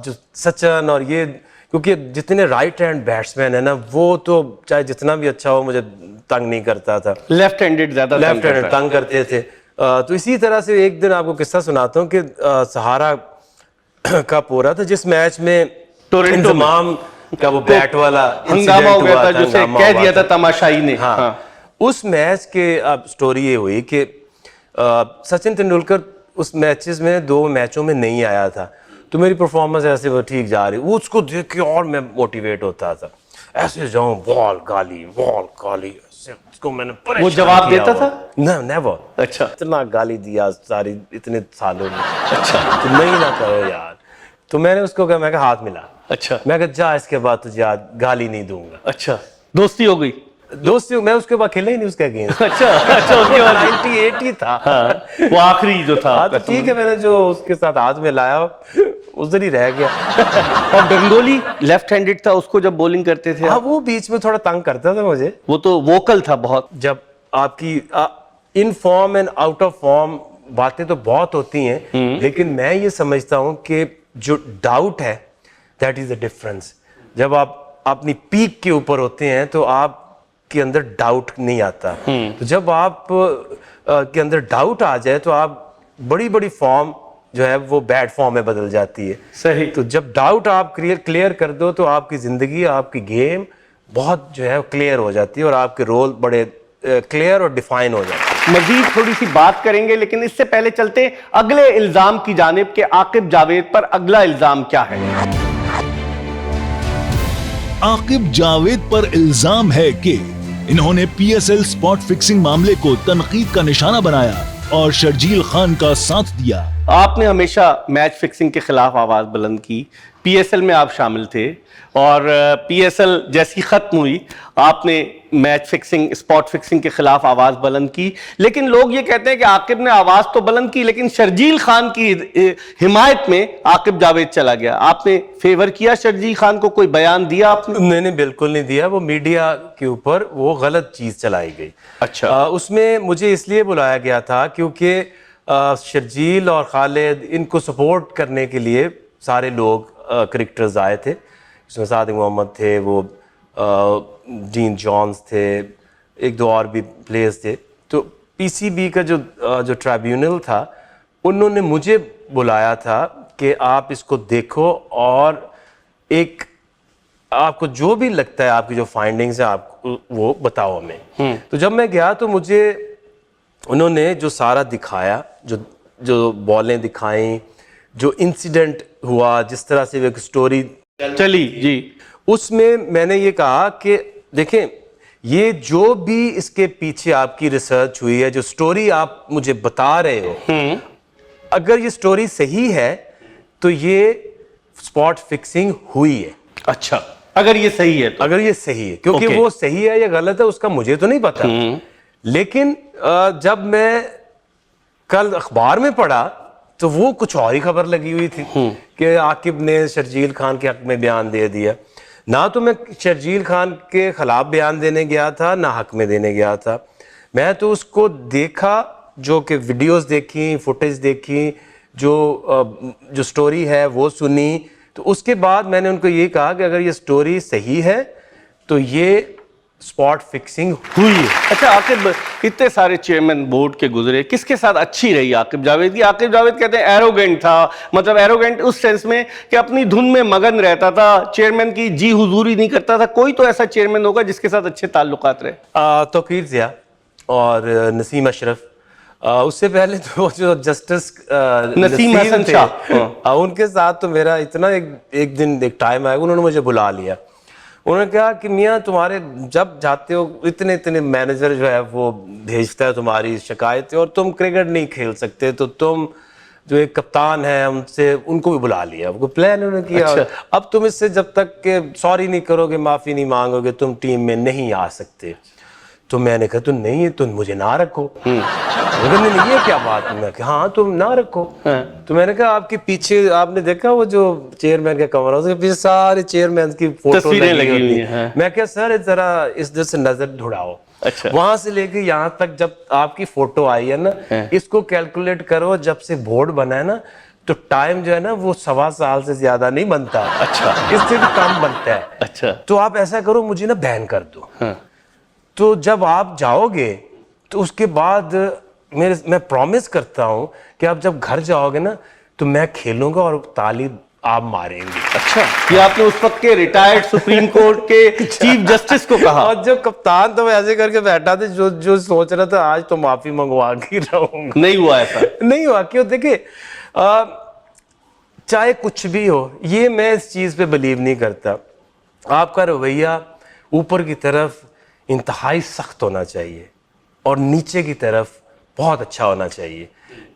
جو سچن اور یہ, کیونکہ جتنے رائٹ ہینڈ بیٹسمین ہیں نا وہ تو چاہے جتنا بھی اچھا ہو مجھے تنگ نہیں کرتا تھا, لیفٹ ہینڈڈ زیادہ تنگ کرتے تھے. تو اسی طرح سے ایک دن آپ کو قصہ سناتا ہوں کہ سہارا کا پورا تھا جس میچ میں انضمام کا وہ بیٹ والا ہنگامہ ہو گیا تھا جسے کہہ دیا تھا تماشائی نے. ہاں, اس میچ کے اب سٹوری یہ ہوئی کہ سچن تندولکر اس میچز میں 2 میچوں میں نہیں آیا تھا, تو میری پرفارمنس ایسے وہ ٹھیک جا رہی, وہ اس کو دیکھ کے اور میں موٹیویٹ ہوتا تھا, ایسے جاؤں بال گالی اس کو میں نے وہ جواب دیتا تھا؟ نہ نیور. اچھا, اتنا گالی دیا ساری اتنے سالوں میں. اچھا, تو نہیں نہ کرو یار. تو میں نے اس کو کہا, میں کہا ہاتھ ملا. اچھا, میں کہا جا اس کے بعد تجھے گالی نہیں دوں گا. اچھا, دوستی ہو گئی. دوستی میں اس کے بعد کھیلا ہی نہیں اس کے اگینسٹ. اچھا, اس کے بعد 98 ہی تھا وہ آخری جو تھا. تو ٹھیک ہے, میں نے جو اس کے ساتھ ہاتھ میں لایا اس دن ہی رہ گیا. اور گنگولی لیفٹ ہینڈڈ تھا, اس کو جب بولنگ کرتے تھے ہاں وہ بیچ میں تھوڑا تنگ کرتا تھا مجھے. وہ تو ووکل تھا بہت. جب آپ کی in form and out of form باتیں تو بہت ہوتی ہیں, لیکن میں یہ سمجھتا ہوں کہ جو ڈاؤٹ ہے دیٹ از اے ڈفرنس. جب آپ اپنی پیک کے اوپر ہوتے ہیں تو آپ کے اندر ڈاؤٹ نہیں آتا, تو جب آپ کے اندر ڈاؤٹ آ جائے تو آپ بڑی فارم جو ہے وہ بیڈ فارم میں بدل جاتی ہے. صحیح. تو جب ڈاؤٹ آپ کلیئر کر دو تو آپ کی زندگی, آپ کی گیم بہت جو ہے کلیئر ہو جاتی ہے اور آپ کے رول بڑے کلیئر اور ڈیفائن ہو جاتے ہیں. مزید تھوڑی سی بات کریں گے, لیکن اس سے پہلے چلتے اگلے الزام کی جانب کہ عاقب جاوید پر اگلا الزام کیا ہے. عاقب جاوید پر الزام ہے کہ انہوں نے P S L spot fixing معاملے کو تنقید کا نشانہ بنایا اور شرجیل خان کا ساتھ دیا. آپ نے ہمیشہ میچ فکسنگ کے خلاف آواز بلند کی, پی ایس ایل میں آپ شامل تھے, اور پی ایس ایل جیسی ختم ہوئی آپ نے میچ فکسنگ اسپاٹ فکسنگ کے خلاف آواز بلند کی. لیکن لوگ یہ کہتے ہیں کہ عاقب نے آواز تو بلند کی لیکن شرجیل خان کی حمایت میں عاقب جاوید چلا گیا. آپ نے فیور کیا شرجیل خان کو, کوئی بیان دیا آپ نے؟ میں نے بالکل نہیں دیا, وہ میڈیا کے اوپر وہ غلط چیز چلائی گئی. اچھا, اس میں مجھے اس لیے بلایا گیا تھا کیونکہ شرجیل اور خالد ان کو سپورٹ کرنے کے لیے سارے لوگ کرکٹرز آئے تھے, اس میں صادق محمد تھے, وہ ڈین جونز تھے, 1-2 اور بھی پلیئرز تھے. تو پی سی بی کا جو ٹریبیونل تھا انہوں نے مجھے بلایا تھا کہ آپ اس کو دیکھو اور ایک آپ کو جو بھی لگتا ہے آپ کی جو فائنڈنگز ہیں آپ وہ بتاؤ ہمیں. تو جب میں گیا تو مجھے انہوں نے جو سارا دکھایا, جو بالیں دکھائیں, جو انسیڈنٹ ہوا, جس طرح سے ایک سٹوری چلی جی, اس میں نے یہ کہا کہ دیکھیں یہ جو بھی اس کے پیچھے آپ کی ریسرچ ہوئی ہے, جو سٹوری آپ مجھے بتا رہے ہو, اگر یہ سٹوری صحیح ہے تو یہ سپاٹ فکسنگ ہوئی ہے. اچھا, اگر یہ صحیح ہے تو, اگر یہ صحیح ہے, کیونکہ وہ صحیح ہے یا غلط ہے اس کا مجھے تو نہیں پتا. لیکن جب میں کل اخبار میں پڑھا تو وہ کچھ اور ہی خبر لگی ہوئی تھی کہ عاقب نے شرجیل خان کے حق میں بیان دے دیا. نہ تو میں شرجیل خان کے خلاف بیان دینے گیا تھا نہ حق میں دینے گیا تھا. میں تو اس کو دیکھا, جو کہ ویڈیوز دیکھی, فوٹیج دیکھی, جو سٹوری ہے وہ سنی, تو اس کے بعد میں نے ان کو یہ کہا کہ اگر یہ سٹوری صحیح ہے تو یہ اسپاٹ فکسنگ ہوئی ہے. اچھا عاقب، اتنے سارے چیئرمین بورڈ کے گزرے، کس کے ساتھ اچھی رہی عاقب جاوید کی؟ عاقب جاوید کہتے ہیں ایروگینٹ تھا، مطلب ایروگینٹ اس سینس میں کہ اپنی دھن میں مگن رہتا تھا، چیئرمین کی جی حضوری نہیں کرتا تھا. کوئی تو ایسا چیئرمین ہوگا جس کے ساتھ اچھے تعلقات رہے. توقیر ضیاء اور نسیم اشرف. اس سے پہلے تو جو جسٹس نسیم حسن شاہ، ان کے ساتھ تو میرا اتنا ایک دن ایک ٹائم آئے گا، انہوں نے مجھے بلا لیا. انہوں نے کہا کہ میاں تمہارے جب جاتے ہو اتنے مینیجر جو ہے وہ بھیجتا ہے تمہاری شکایتیں، اور تم کرکٹ نہیں کھیل سکتے، تو تم جو ایک کپتان ہے ان کو بھی بلا لیا. وہ پلان انہوں نے کیا، اب تم اس سے جب تک کہ سوری نہیں کرو گے، معافی نہیں مانگو گے، تم ٹیم میں نہیں آ سکتے. تو میں نے کہا تو نہیں، تم مجھے نہ رکھو. نہیں یہ کیا بات ہے؟ میں کہ ہاں تم نہ رکھو. تو میں نے کہا آپ کے پیچھے آپ نے دیکھا وہ جو چیئرمین کا کمرہ، اس کے پیچھے سارے چیئرمین کی فوٹو لگی ہوئی ہیں. میں کہا سر ذرا اس سے نظر دھڑاؤ. وہاں سے لے کے یہاں تک جب آپ کی فوٹو آئی ہے نا، اس کو کیلکولیٹ کرو، جب سے بورڈ بنا ہے نا تو ٹائم جو ہے نا وہ 1.25 سال سے زیادہ نہیں بنتا. اچھا، اس سے بھی کم بنتا ہے. اچھا، تو آپ ایسا کرو مجھے نا بین کر دو. تو جب آپ جاؤ گے تو اس کے بعد میں پرومس کرتا ہوں کہ آپ جب گھر جاؤ گے نا تو میں کھیلوں گا اور تالی آپ ماریں گے. اچھا، یہ آپ نے اس وقت کے ریٹائرڈ سپریم کورٹ کے چیف جسٹس کو کہا؟ اور جو کپتان تو ایسے کر کے بیٹھا تھا، جو سوچ رہا تھا آج تو معافی منگوا کے رہوں گا. نہیں ہوا ایسا؟ نہیں ہوا. کیوں؟ دیکھیں چاہے کچھ بھی ہو، یہ میں اس چیز پہ بلیو نہیں کرتا. آپ کا رویہ اوپر کی طرف انتہائی سخت ہونا چاہیے اور نیچے کی طرف بہت اچھا ہونا چاہیے،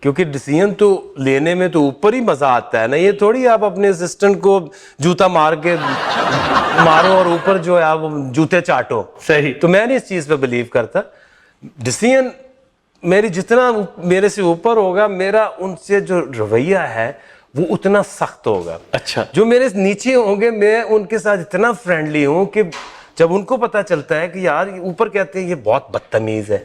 کیونکہ ڈیسیژن تو لینے میں تو اوپر ہی مزہ آتا ہے نا. یہ تھوڑی آپ اپنے اسسٹنٹ کو جوتا مار کے مارو اور اوپر جو ہے آپ جوتے چاٹو. صحیح. تو میں نہیں اس چیز پہ بلیو کرتا. ڈیسیژن میری جتنا میرے سے اوپر ہوگا، میرا ان سے جو رویہ ہے وہ اتنا سخت ہوگا. اچھا، جو میرے نیچے ہوں گے میں ان کے ساتھ اتنا فرینڈلی ہوں کہ جب ان کو پتا چلتا ہے کہ یار اوپر کہتے ہیں یہ بہت بدتمیز ہے،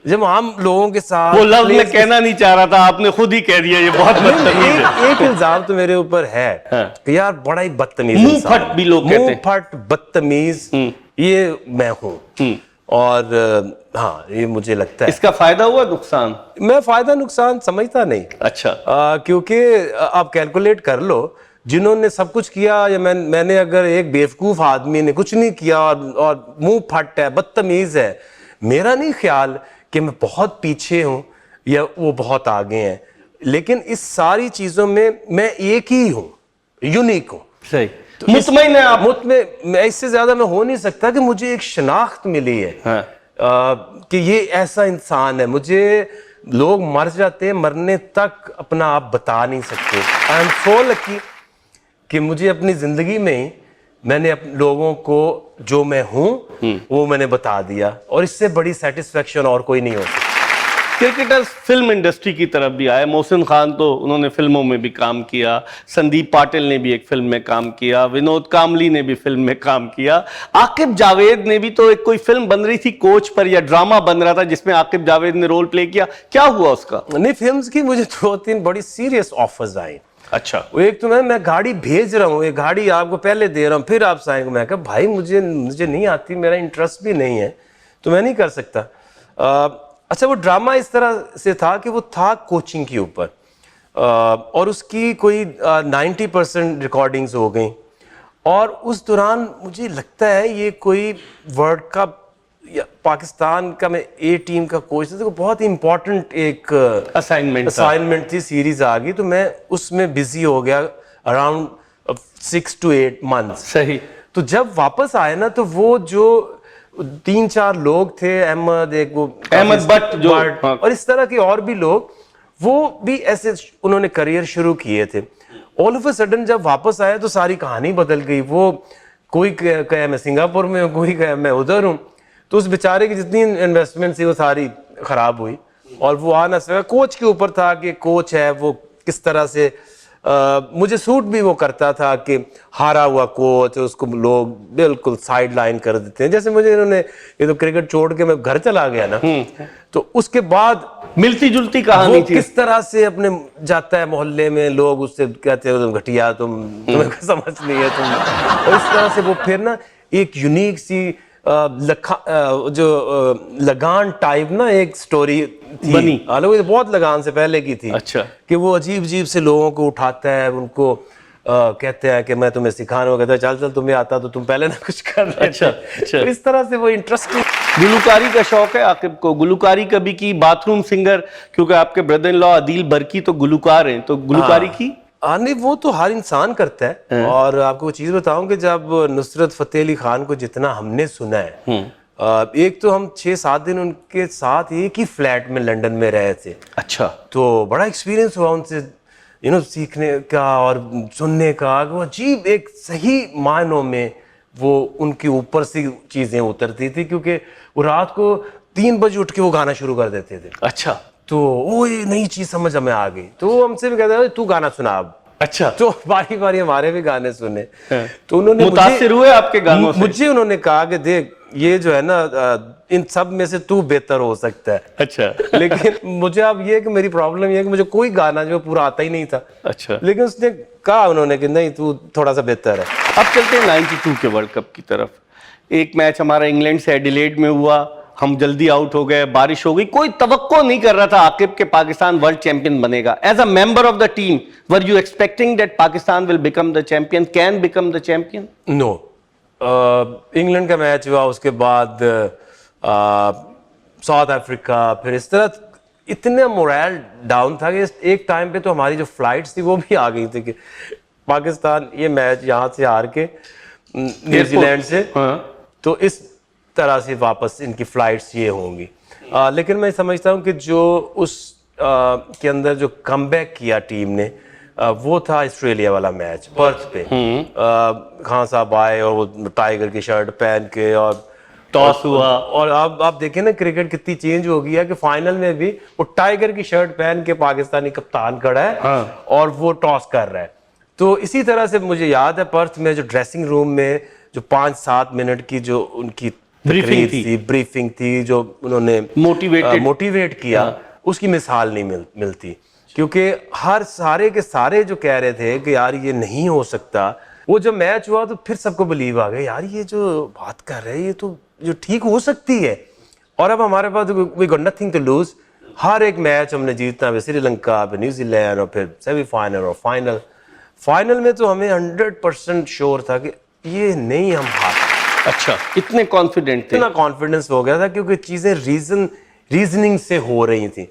جب عام لوگوں کے ساتھ وہ لفظ میں کہنا نہیں چاہ رہا تھا، آپ نے خود ہی کہہ دیا یہ بہت بدتمیز ہے. ایک الزام تو میرے اوپر ہے کہ یار بڑا ہی بدتمیز منہ پھٹ بھی لوگ کہتے ہیں. منہ پھٹ بدتمیز یہ میں ہوں. اور ہاں یہ مجھے لگتا ہے اس کا فائدہ ہوا نقصان؟ میں فائدہ نقصان سمجھتا نہیں. اچھا، کیونکہ آپ کیلکولیٹ کر لو، جنہوں نے سب کچھ کیا یا میں نے اگر ایک بیوقوف آدمی نے کچھ نہیں کیا اور منہ پھٹ ہے، بدتمیز ہے، میرا نہیں خیال کہ میں بہت پیچھے ہوں یا وہ بہت آگے ہیں. لیکن اس ساری چیزوں میں میں ایک ہی ہوں، یونیک ہوں. صحیح. مطمئن ہے آپ؟ میں اس سے زیادہ میں ہو نہیں سکتا کہ مجھے ایک شناخت ملی ہے کہ یہ ایسا انسان ہے. مجھے لوگ مر جاتے ہیں، مرنے تک اپنا آپ بتا نہیں سکتے. آئی ایم سو لکی کہ مجھے اپنی زندگی میں میں نے لوگوں کو جو میں ہوں وہ میں نے بتا دیا، اور اس سے بڑی سیٹسفیکشن اور کوئی نہیں ہو سکتی. کرکٹرز فلم انڈسٹری کی طرف بھی آئے. محسن خان تو انہوں نے فلموں میں بھی کام کیا، سندیپ پاٹل نے بھی ایک فلم میں کام کیا، ونود کاملی نے بھی فلم میں کام کیا. عاقب جاوید نے بھی تو ایک کوئی فلم بن رہی تھی کوچ پر یا ڈرامہ بن رہا تھا جس میں عاقب جاوید نے رول پلے کیا. کیا ہوا اس کا؟ نہیں، فلمز کی مجھے 2-3 بڑی سیریس آفرز آئیں. اچھا، ایک تو میں گاڑی بھیج رہا ہوں، ایک گاڑی آپ کو پہلے دے رہا ہوں، پھر آپ سائیں گے. میں کہا بھائی مجھے نہیں آتی، میرا انٹرسٹ بھی نہیں ہے، تو میں نہیں کر سکتا. اچھا، وہ ڈرامہ اس طرح سے تھا کہ وہ تھا کوچنگ کے اوپر، اور اس کی کوئی 90% ریکارڈنگز ہو گئیں. اور اس دوران مجھے لگتا ہے یہ کوئی ورلڈ کپ یا پاکستان کا میں اے ٹیم کا کوچ تھا، بہت ہی امپورٹنٹ ایک اسائنمنٹ تھی. سیریز آ گئی تو میں اس میں بزی ہو گیا اراؤنڈ 6 to 8 months. صحیح. تو جب واپس آئے نا تو وہ جو 3-4 لوگ تھے، احمد بٹ اور اس طرح کے اور بھی لوگ، وہ بھی ایسے انہوں نے کریئر شروع کیے تھے. آل آف اے سڈن جب واپس آئے تو ساری کہانی بدل گئی. وہ کوئی کہے میں سنگاپور میں ہوں، کوئی کہے میں ادھر ہوں. تو اس بیچارے کی جتنی انویسٹمنٹ تھی وہ ساری خراب ہوئی، اور وہ آ نہ سکا. کوچ کے اوپر تھا کہ کوچ ہے وہ کس طرح سے مجھے سوٹ بھی وہ کرتا تھا کہ ہارا ہوا کوچ اس کو لوگ بالکل سائڈ لائن کر دیتے ہیں. جیسے مجھے انہوں نے یہ تو کرکٹ چھوڑ کے میں گھر چلا گیا نا, تو اس کے بعد ملتی جلتی کہانی تھی. کس طرح سے اپنے جاتا ہے محلے میں, لوگ اس سے کہتے ہیں تم گھٹیا, تمہیں سمجھ نہیں ہے تم, اور اس طرح سے وہ پھر نا ایک یونیک سی جو لگان ٹائپ نا ایک سٹوری بنی. حالانکہ بہت لگان سے پہلے کی تھی. اچھا. کہ وہ عجیب عجیب سے لوگوں کو اٹھاتا ہے, ان کو کہتے ہیں کہ میں تمہیں سکھانے کو, کہتا ہے چل تمہیں آتا تو تم پہلے نہ کچھ کر رہے. اچھا. اس طرح سے وہ انٹرسٹنگ. گلوکاری کا شوق ہے عاقب کو, گلوکاری کبھی کی, باتھ روم سنگر, کیونکہ آپ کے بردر ان لا عدیل برکی تو گلوکار ہیں, تو گلوکاری کی؟ نہیں, وہ تو ہر انسان کرتا ہے. اور آپ کو وہ چیز بتاؤں کہ جب نصرت فتح علی خان کو جتنا ہم نے سنا ہے, ایک تو ہم 6-7 دن ان کے ساتھ ایک ہی فلیٹ میں لنڈن میں رہے تھے. اچھا. تو بڑا ایکسپیرینس ہوا ان سے سیکھنے کا اور سننے کا. وہ عجیب ایک صحیح معنوں میں وہ ان کے اوپر سے چیزیں اترتی تھی, کیونکہ وہ رات کو 3 بجے اٹھ کے وہ گانا شروع کر دیتے تھے. اچھا. تو وہ یہ نئی چیز سمجھ ہمیں آ گئی, تو وہ ہم سے بھی کہتے ہیں تو گانا سنا اب. اچھا. تو باری باری ہمارے بھی گانے سنے. تو انہوں نے متاثر ہوئے آپ کے گانوں سے؟ مجھے انہوں نے کہا کہ دیکھ یہ جو ہے نا ان سب میں سے تو بہتر ہو سکتا ہے. اچھا. لیکن مجھے اب یہ کہ میری پرابلم یہ ہے کہ مجھے کوئی گانا جو پورا آتا ہی نہیں تھا. اچھا. لیکن اس نے کہا انہوں نے کہ نہیں تو تھوڑا سا بہتر ہے. اب چلتے ہیں 92 کے ورلڈ کپ کی طرف. ایک میچ ہمارا انگلینڈ سے ایڈیلیڈ میں ہوا, ہم جلدی آؤٹ ہو گئے, بارش ہو گئی, کوئی توقع نہیں کر رہا تھا عاقب کہ پاکستان ورلڈ چیمپئن بنے گا. As a member of the team were you expecting that Pakistan will become the champion, can become the champion? No. England کا میچ ہوا, اس کے بعد ساؤتھ افریقہ, پھر اس طرح اتنا مورائل ڈاؤن تھا کہ ایک ٹائم پہ تو ہماری جو فلائٹس تھی وہ بھی آ گئی تھی کہ پاکستان یہ میچ یہاں سے ہار کے نیوزی لینڈ سے, تو اس طرح سے واپس ان کی فلائٹس یہ ہوں گی. لیکن میں سمجھتا ہوں کہ جو اس کے اندر جو کم بیک کیا ٹیم نے وہ تھا آسٹریلیا والا میچ پرتھ پہ. خان صاحب آئے اور وہ ٹائیگر کی شرٹ پہن کے اور ٹاس ہوا, اور آپ دیکھیں نا کرکٹ کتنی چینج ہو گئی ہے کہ فائنل میں بھی وہ ٹائیگر کی شرٹ پہن کے پاکستانی کپتان کھڑا ہے اور وہ ٹاس کر رہا ہے. تو اسی طرح سے مجھے یاد ہے پرتھ میں جو ڈریسنگ روم میں جو 5-7 منٹ کی جو ان کی بریفنگ تھی جو انہوں نے موٹیویٹ کیا, اس کی مثال نہیں ملتی. کیونکہ ہر سارے کے سارے جو کہہ رہے تھے کہ یار یہ نہیں ہو سکتا, وہ جب میچ ہوا تو پھر سب کو بلیو آ گیا یار یہ جو بات کر رہے ہیں یہ تو جو ٹھیک ہو سکتی ہے. اور اب ہمارے پاس we got nothing to lose. ہر ایک میچ ہم نے جیتنا, پھر سری لنکا, پھر نیوزی لینڈ, اور پھر سیمی فائنل اور فائنل میں تو ہمیں 100% شور تھا کہ یہ نہیں ہم ہار. اچھا. اتنے کانفیڈنٹ تھے, اتنا کانفیڈنس ہو گیا تھا کیونکہ چیزیں ریزننگ سے ہو رہی تھیں.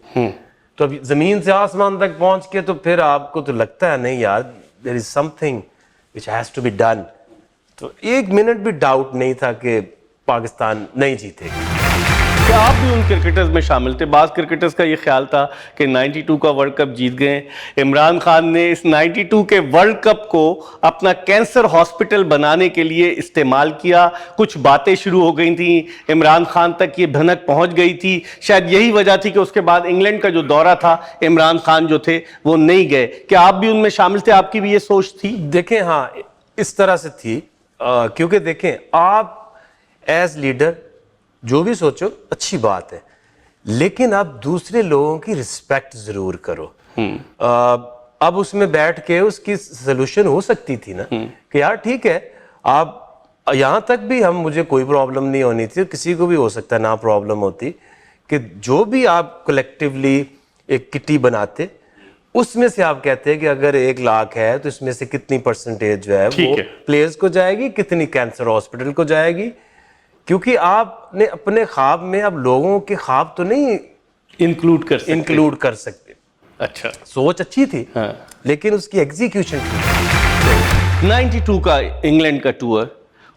تو اب زمین سے آسمان تک پہنچ کے تو پھر آپ کو تو لگتا ہے نہیں یار there is something which has to be done. تو 1 منٹ بھی ڈاؤٹ نہیں تھا کہ پاکستان نہیں جیتے گی. کیا آپ بھی ان کرکٹرز میں شامل تھے؟ بعض کرکٹرز کا یہ خیال تھا کہ 92 کا ورلڈ کپ جیت گئے. عمران خان نے اس 92 کے ورلڈ کپ کو اپنا کینسر ہاسپٹل بنانے کے لیے استعمال کیا. کچھ باتیں شروع ہو گئی تھیں, عمران خان تک یہ بھنک پہنچ گئی تھی. شاید یہی وجہ تھی کہ اس کے بعد انگلینڈ کا جو دورہ تھا عمران خان جو تھے وہ نہیں گئے. کیا آپ بھی ان میں شامل تھے؟ آپ کی بھی یہ سوچ تھی؟ دیکھیں ہاں اس طرح سے تھی, کیونکہ دیکھیں آپ ایز لیڈر جو بھی سوچو اچھی بات ہے, لیکن آپ دوسرے لوگوں کی رسپیکٹ ضرور کرو. اب اس میں بیٹھ کے اس کی سلوشن ہو سکتی تھی نا کہ یار ٹھیک ہے آپ یہاں تک بھی ہم مجھے کوئی پرابلم نہیں ہونی تھی, کسی کو بھی ہو سکتا ہے نہ پرابلم ہوتی, کہ جو بھی آپ کلیکٹیولی ایک کٹی بناتے اس میں سے آپ کہتے ہیں کہ اگر 1 لاکھ ہے تو اس میں سے کتنی پرسنٹیج جو ہے وہ پلیئرز کو جائے گی, کتنی کینسر ہاسپٹل کو جائے گی. کیونکہ آپ نے اپنے خواب میں اب لوگوں کے خواب تو نہیں انکلوڈ کر سکتے. اچھا. سوچ اچھی تھی لیکن اس کی ایگزیکیوشن تھی. 92 کا انگلینڈ کا ٹور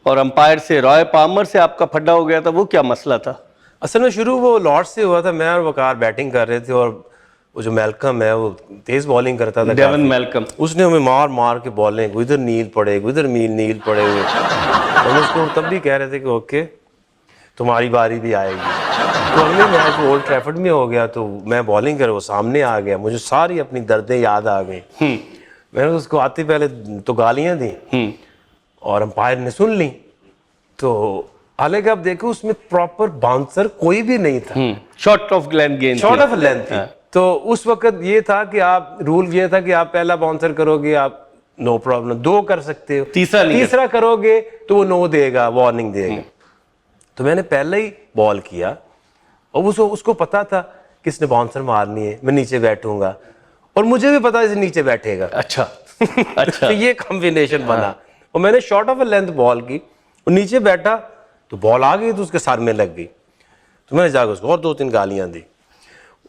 اور امپائر سے رائے پالمر سے آپ کا پھڈا ہو گیا تھا, وہ کیا مسئلہ تھا؟ اصل میں شروع وہ لارڈ سے ہوا تھا. میں اور وقار بیٹنگ کر رہے تھے اور وہ جو میلکم ہے وہ تیز بالنگ کرتا تھا, ڈیون میلکم, اس نے ہمیں مار کے بالنگ ادھر نیل پڑے ادھر نیل پڑے ہوئے. ہم اس کو تب بھی کہہ رہے تھے کہ اوکے تمہاری باری بھی آئے گی. تو اگلے میچ اولڈ ٹریفرڈ میں ہو گیا تو میں بالنگ کر وہ سامنے آ گیا, مجھے ساری اپنی دردیں یاد آ گئیں. میں نے اس کو آتے پہلے تو گالیاں دیں اور امپائر نے سن لی. تو حالانکہ آپ دیکھو اس میں پراپر باؤنسر کوئی بھی نہیں تھا, شارٹ آف لینتھ گیند, شارٹ آف لینتھ تھی. تو اس وقت یہ تھا کہ آپ رول یہ تھا کہ آپ پہلا باؤنسر کرو گے آپ نو پرابلم, 2 کر سکتے ہو, تیسرا کرو گے تو وہ نو دے گا, وارننگ دے گا. تو میں نے پہلے ہی بال کیا اور اس کو پتا تھا کس نے باؤنسر مارنی ہے, میں نیچے بیٹھوں گا اور مجھے بھی پتا ہے نیچے بیٹھے گا. اچھا تو یہ کمبینیشن بنا اور میں نے شارٹ آف لینتھ بال کی اور نیچے بیٹھا تو بال آ گئی تو اس کے سر میں لگ گئی. تو میں نے جا کے اس کو اور 2-3 گالیاں دی.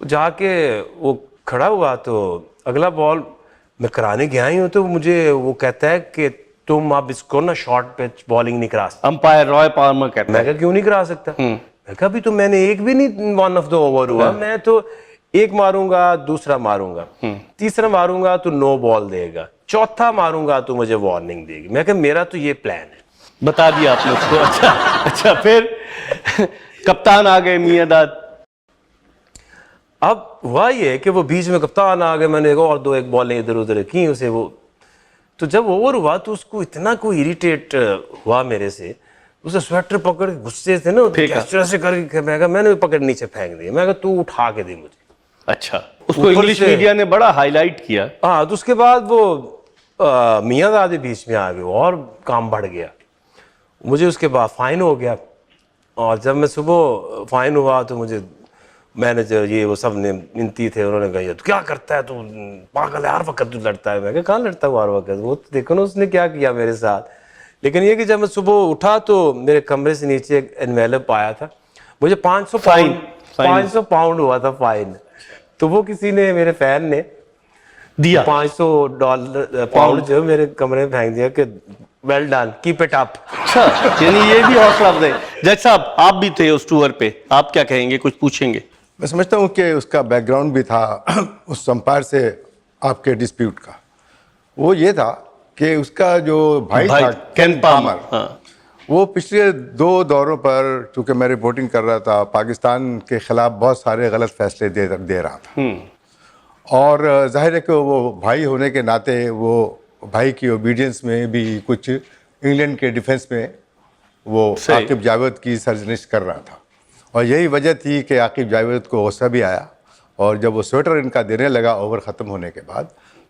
جا کے وہ کھڑا ہوا تو اگلا بال میں کرانے گیا ہی ہوں تو مجھے وہ کہتا ہے کہ تم اب اس کو نا شارٹ پچ بالنگ نہیں کرا سکتے. امپائر رائے پالمر کہتا میں کہا کیوں نہیں کرا سکتا؟ میں کہا ابھی تو میں نے ایک بھی نہیں 1 آف دا اوور ہوا, میں تو ایک ماروں گا, دوسرا ماروں گا, تیسرا ماروں گا تو نو بال دے گا, چوتھا ماروں گا تو مجھے وارننگ دے گی. میں کہا میرا تو یہ پلان ہے. بتا دیا آپ نے اس کو. اچھا پھر کپتان آ گئے میاں داد. اب ہوا یہ ہے کہ وہ بیچ میں کپتان آ گئے, میں نے اور 2-1 بالیں ادھر ادھر کی اسے. وہ تو جب اوور ہوا تو اس کو اتنا کوئی اریٹیٹ ہوا میرے سے, اسے سویٹر پکڑ کے غصے سے نا اس طرح سے کر کے میں نے پکڑ نیچے پھینک دیا. میں کہا تو اٹھا کے دے مجھے. اچھا اس کو انگلش میڈیا نے بڑا ہائی لائٹ کیا. ہاں تو اس کے بعد وہ میاں دادی بیچ میں آ گئے اور کام بڑھ گیا. مجھے اس کے بعد فائن ہو گیا اور جب میں صبح فائن ہوا تو مجھے مینیجر یہ وہ سب نے منتی تھے, انہوں نے کہا تو کیا کرتا ہے تو پاگل ہے, ہر وقت تو لڑتا ہے. میں کہا کہاں لڑتا ہوں ہر وقت, وہ دیکھو نا اس نے کیا کیا میرے ساتھ. لیکن یہ کہ جب میں صبح اٹھا تو میرے کمرے سے نیچے ایک انویلپ آیا تھا, مجھے 500 پاؤنڈ ہوا تھا فائن. تو وہ کسی نے میرے فین نے دیا $500 پاؤنڈ جو میرے کمرے میں پھینک دیا کہ well done, keep it up. اچھا یعنی یہ بھی حوصلہ افزائی. جج صاحب آپ بھی تھے اس ٹور پہ, آپ کیا کہیں گے, کچھ پوچھیں گے؟ میں سمجھتا ہوں کہ اس کا بیک گراؤنڈ بھی تھا اس امپائر سے آپ کے ڈسپیوٹ کا. وہ یہ تھا کہ اس کا جو بھائی تھا کین پالمر, وہ پچھلے 2 دوروں پر چونکہ میں رپورٹنگ کر رہا تھا پاکستان کے خلاف بہت سارے غلط فیصلے دے رہا تھا. اور ظاہر ہے کہ وہ بھائی ہونے کے ناطے وہ بھائی کی اوبیڈینس میں بھی کچھ انگلینڈ کے ڈیفنس میں وہ عاقب جاوید کی سرزنش کر رہا تھا. اور یہی وجہ تھی کہ عاقب جاوید کو غصہ بھی آیا اور جب وہ سویٹر ان کا دینے لگا اوور ختم ہونے کے بعد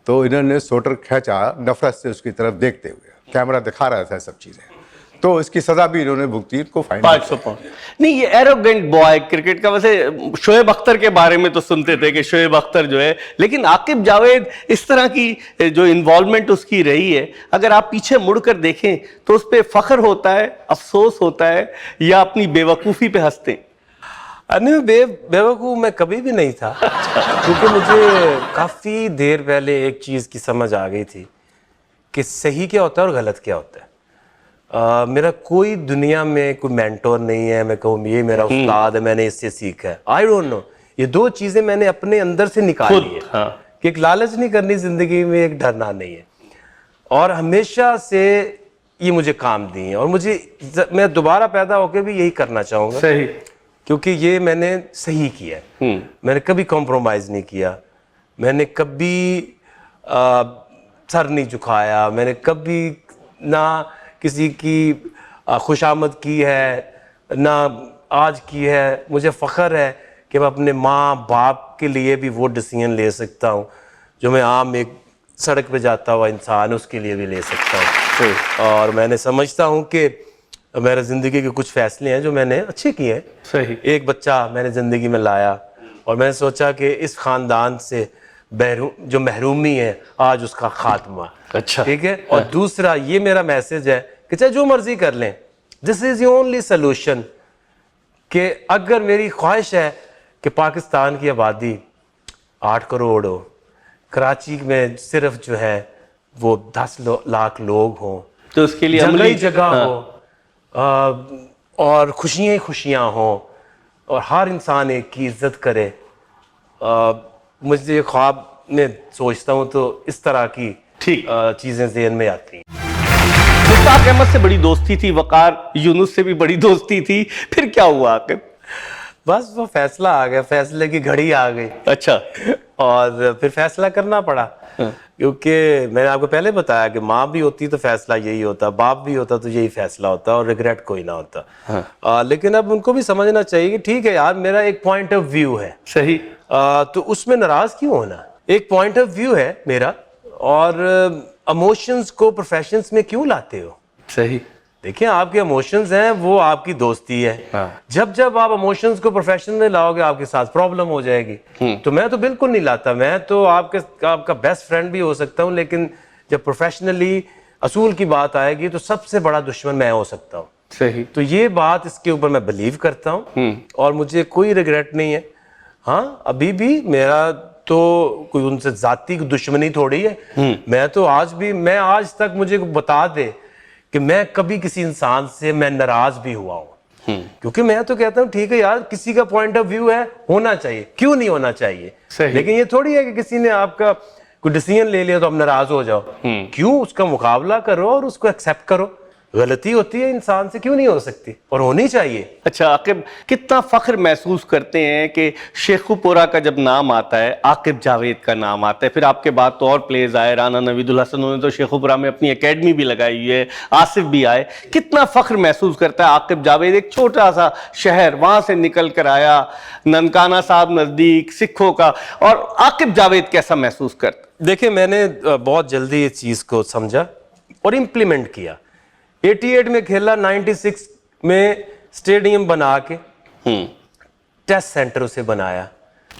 تو انہوں نے سویٹر کھینچا نفرت سے اس کی طرف دیکھتے ہوئے, کیمرہ دکھا رہا تھا سب چیزیں. تو اس کی سزا بھی انہوں نے بھگتی, ان کو فائن 500 پاؤنڈ. نہیں یہ ایروگنٹ بوائے کرکٹ کا. ویسے شعیب اختر کے بارے میں تو سنتے تھے کہ شعیب اختر جو ہے, لیکن عاقب جاوید اس طرح کی جو انوالومنٹ اس کی رہی ہے, اگر آپ پیچھے مڑ کر دیکھیں تو اس پہ فخر ہوتا ہے, افسوس ہوتا ہے, یا اپنی بے وقوفی پہ ہنستے ہیں؟ نہیں بے وقوف میں کبھی بھی نہیں تھا, کیونکہ مجھے کافی دیر پہلے ایک چیز کی سمجھ آ گئی تھی کہ صحیح کیا ہوتا ہے اور غلط کیا ہوتا ہے. میرا کوئی دنیا میں کوئی مینٹور نہیں ہے میں کہوں یہ میرا استاد ہے میں نے اس سے سیکھا ہے. I don't know. یہ 2 چیزیں میں نے اپنے اندر سے نکالی ہے کہ ایک لالچ نہیں کرنی زندگی میں, ایک ڈرنا نہیں ہے, اور ہمیشہ سے یہ مجھے کام دی ہیں. اور میں دوبارہ پیدا ہو کے بھی یہی کرنا چاہوں گا. صحیح. کیونکہ یہ میں نے صحیح کیا ہے. میں نے کبھی کمپرومائز نہیں کیا, میں نے کبھی سر نہیں جھکایا, میں نے کبھی نہ کسی کی خوشامد کی ہے نہ آج کی ہے. مجھے فخر ہے کہ میں اپنے ماں باپ کے لیے بھی وہ ڈیسیژن لے سکتا ہوں جو میں عام ایک سڑک پہ جاتا ہوا انسان اس کے لیے بھی لے سکتا ہوں. اور میں نے سمجھتا ہوں کہ میرے زندگی کے کچھ فیصلے ہیں جو میں نے اچھے کیے ہیں. صحیح. ایک بچہ میں نے زندگی میں لایا اور میں نے سوچا کہ اس خاندان سے جو محرومی ہے آج اس کا خاتمہ. اچھا ٹھیک ہے. اور دوسرا یہ میرا میسج ہے کہ چاہے جو مرضی کر لیں, دس از دی اونلی سلوشن, کہ اگر میری خواہش ہے کہ پاکستان کی آبادی 8 کروڑ ہو, کراچی میں صرف جو ہے وہ 10 لاکھ لوگ ہوں, تو اس کے لیے جنگلی جگہ ہو اور خوشیاں ہوں اور ہر انسان ایک کی عزت کرے. مجھے خواب میں سوچتا ہوں تو اس طرح کی چیزیں ذہن میں آتی ہیں. مشتاق احمد سے بڑی دوستی تھی, وقار یونس سے بھی بڑی دوستی تھی, پھر کیا ہوا آخر؟ بس وہ فیصلہ آ گیا, فیصلے کی گھڑی آ گئی. اچھا اور پھر فیصلہ کرنا پڑا، کیونکہ میں نے آپ کو پہلے بتایا کہ ماں بھی ہوتی تو فیصلہ یہی ہوتا، باپ بھی ہوتا تو یہی فیصلہ ہوتا اور ریگریٹ کوئی نہ ہوتا. لیکن اب ان کو بھی سمجھنا چاہیے کہ ٹھیک ہے یار، میرا ایک پوائنٹ آف ویو ہے، صحیح، تو اس میں ناراض کیوں ہونا؟ ایک پوائنٹ آف ویو ہے میرا، اور ایموشنز کو پروفیشنز میں کیوں لاتے ہو؟ صحیح. دیکھیں آپ کے ایموشنز ہیں وہ آپ کی دوستی ہے، جب آپ ایموشنز کو پروفیشن میں لاؤ گے آپ کے ساتھ پرابلم ہو جائے گی. تو میں تو بالکل نہیں لاتا، میں تو آپ کا بیسٹ فرینڈ بھی ہو سکتا ہوں، لیکن جب پروفیشنلی اصول کی بات آئے گی تو سب سے بڑا دشمن میں ہو سکتا ہوں. صحیح. تو یہ بات اس کے اوپر میں بلیو کرتا ہوں اور مجھے کوئی ریگریٹ نہیں ہے. ہاں ابھی بھی میرا تو کوئی ان سے ذاتی دشمنی تھوڑی ہے، میں تو آج تک مجھے بتا دے کہ میں کبھی کسی انسان سے میں ناراض بھی ہوا ہوں، کیونکہ میں تو کہتا ہوں ٹھیک ہے یار، کسی کا پوائنٹ آف ویو ہے، ہونا چاہیے، کیوں نہیں ہونا چاہیے. لیکن یہ تھوڑی ہے کہ کسی نے آپ کا کوئی ڈیسیژن لے لیا تو آپ ناراض ہو جاؤ. کیوں؟ اس کا مقابلہ کرو اور اس کو ایکسیپٹ کرو. غلطی ہوتی ہے انسان سے، کیوں نہیں ہو سکتی، اور ہونی چاہیے. اچھا عاقب، کتنا فخر محسوس کرتے ہیں کہ شیخو پورہ کا جب نام آتا ہے، عاقب جاوید کا نام آتا ہے، پھر آپ کے بعد تو اور پلیئرز آئے، رانا نوید الحسن، انہوں نے تو شیخو پورہ میں اپنی اکیڈمی بھی لگائی ہوئی ہے، آصف بھی آئے. کتنا فخر محسوس کرتا ہے عاقب جاوید، ایک چھوٹا سا شہر، وہاں سے نکل کر آیا، ننکانہ صاحب نزدیک، سکھوں کا، اور عاقب جاوید کیسا محسوس کرتا؟ دیکھیں میں نے بہت جلدی اس چیز کو سمجھا اور امپلیمنٹ کیا. 88 میں کھیلا، 96 میں اسٹیڈیم بنا کے ٹیسٹ سینٹر اسے بنایا.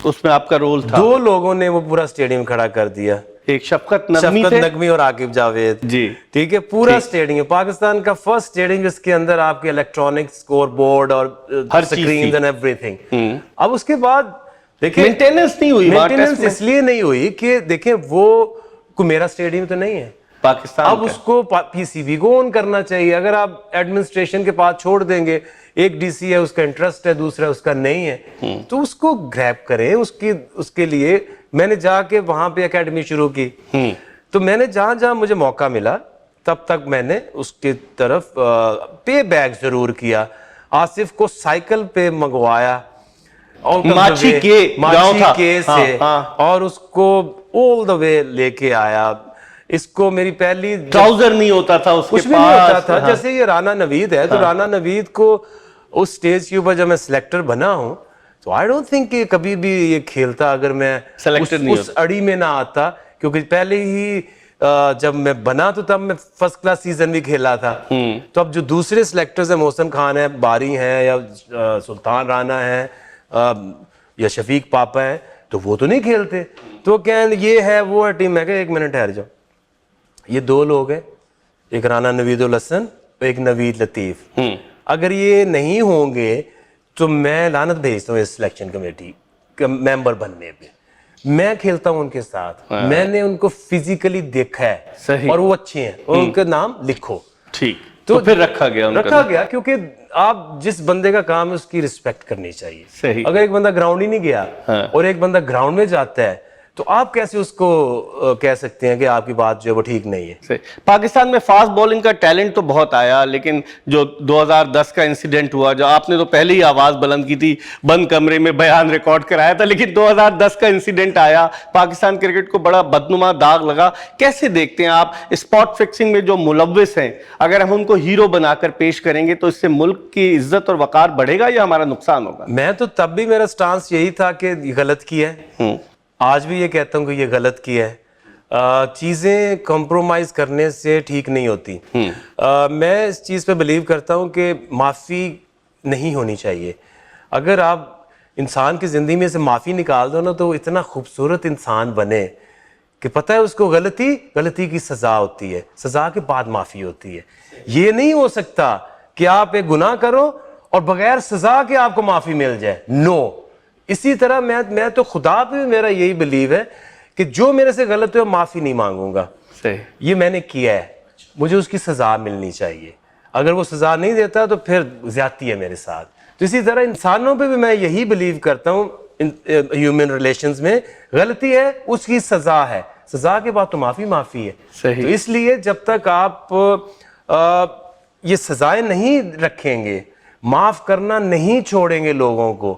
اس میں آپ کا رول تھا؟ 2 لوگوں نے وہ پورا اسٹیڈیم کھڑا کر دیا، ایک شفقت نقوی اور عاقب جاوید. جی ٹھیک ہے، پورا اسٹیڈیم، پاکستان کا فرسٹ اسٹیڈیم جس کے اندر آپ کے الیکٹرانک اسکور بورڈ اور ہر اسکرینز اینڈ ایوری تھنگ. اب اس کے بعد دیکھیں مینٹیننس نہیں ہوئی، مینٹیننس اس لیے نہیں ہوئی کہ دیکھیں وہ کوئی میرا اسٹیڈیم تو نہیں ہے پاکستان. اب اس کو پی سی بی کو اون کرنا چاہیے. اگر آپ ایڈمنسٹریشن کے پاس چھوڑ دیں گے، ایک ڈی سی ہے اس کا انٹرسٹ ہے، دوسرا اس کا نہیں ہے، تو اس کو گریب کریں. اس کے لیے میں نے جا کے وہاں پہ اکیڈمی شروع کی. تو میں نے جہاں مجھے موقع ملا تب تک میں نے اس کی طرف پے بیک ضرور کیا. آصف کو سائیکل پہ منگوایا ماچی کے سے، اور اس کو آل دا وے لے کے آیا. اس کو میری پہلی ٹراؤزر نہیں ہوتا تھا اس کے پاس، کچھ بھی نہیں ہوتا تھا. جیسے یہ رانا نوید ہے، تو رانا نوید کو اس سٹیج کے اوپر جب میں سلیکٹر بنا ہوں تو آئی ڈونٹ تھنک کہ کبھی بھی یہ کھیلتا اگر میں اس اڑی میں نہ آتا، کیونکہ پہلے ہی جب میں بنا تو تب میں فرسٹ کلاس سیزن بھی کھیلا تھا. تو اب جو دوسرے سلیکٹرز ہیں، محسن خان ہے، باری ہیں، یا سلطان رانا ہے، یا شفیق پاپا ہے، تو وہ تو نہیں کھیلتے. تو کہیں یہ ہے وہ ہے ٹیم. میں کہا ایک منٹ ٹھہر جاؤ، یہ 2 لوگ ہیں، ایک رانا نوید الحسن، ایک نوید لطیف. اگر یہ نہیں ہوں گے تو میں لعنت بھیجتا ہوں اس سلیکشن کمیٹی کا ممبر بننے پہ. میں کھیلتا ہوں ان کے ساتھ، میں نے ان کو فزیکلی دیکھا ہے اور وہ اچھے ہیں، اور ان کا نام لکھو. ٹھیک، تو پھر رکھا گیا کیونکہ آپ جس بندے کا کام ہے اس کی رسپیکٹ کرنی چاہیے. صحیح. اگر ایک بندہ گراؤنڈ ہی نہیں گیا اور ایک بندہ گراؤنڈ میں جاتا ہے تو آپ کیسے اس کو کہہ سکتے ہیں کہ آپ کی بات جو ہے وہ ٹھیک نہیں ہے. پاکستان میں فاسٹ بولنگ کا ٹیلنٹ تو بہت آیا، لیکن جو 2010 کا انسیڈنٹ ہوا، جو آپ نے تو پہلے ہی آواز بلند کی تھی، بند کمرے میں بیان ریکارڈ کرایا تھا، لیکن 2010 کا انسیڈنٹ آیا، پاکستان کرکٹ کو بڑا بدنما داغ لگا. کیسے دیکھتے ہیں آپ اسپاٹ فکسنگ میں جو ملوث ہیں، اگر ہم ان کو ہیرو بنا کر پیش کریں گے تو اس سے ملک کی عزت اور وقار بڑھے گا یا ہمارا نقصان ہوگا؟ میں تو تب بھی میرا سٹانس یہی تھا کہ یہ غلط کیا ہے، آج بھی یہ کہتا ہوں کہ یہ غلط کیا ہے. چیزیں کمپرومائز کرنے سے ٹھیک نہیں ہوتی. میں اس چیز پہ بلیو کرتا ہوں کہ معافی نہیں ہونی چاہیے. اگر آپ انسان کی زندگی میں سے معافی نکال دو نا تو وہ اتنا خوبصورت انسان بنے کہ پتہ ہے اس کو غلطی کی سزا ہوتی ہے، سزا کے بعد معافی ہوتی ہے. یہ نہیں ہو سکتا کہ آپ ایک گناہ کرو اور بغیر سزا کے آپ کو معافی مل جائے. نو. اسی طرح میں تو خدا پہ میرا یہی بلیو ہے کہ جو میرے سے غلط ہے معافی نہیں مانگوں گا. یہ میں نے کیا ہے، مجھے اس کی سزا ملنی چاہیے. اگر وہ سزا نہیں دیتا تو پھر زیادتی ہے میرے ساتھ. تو اسی طرح انسانوں پہ بھی میں یہی بلیو کرتا ہوں، ہیومن ریلیشنز میں غلطی ہے اس کی سزا ہے، سزا کے بعد تو معافی ہے. تو اس لیے جب تک آپ یہ سزائیں نہیں رکھیں گے، معاف کرنا نہیں چھوڑیں گے لوگوں کو،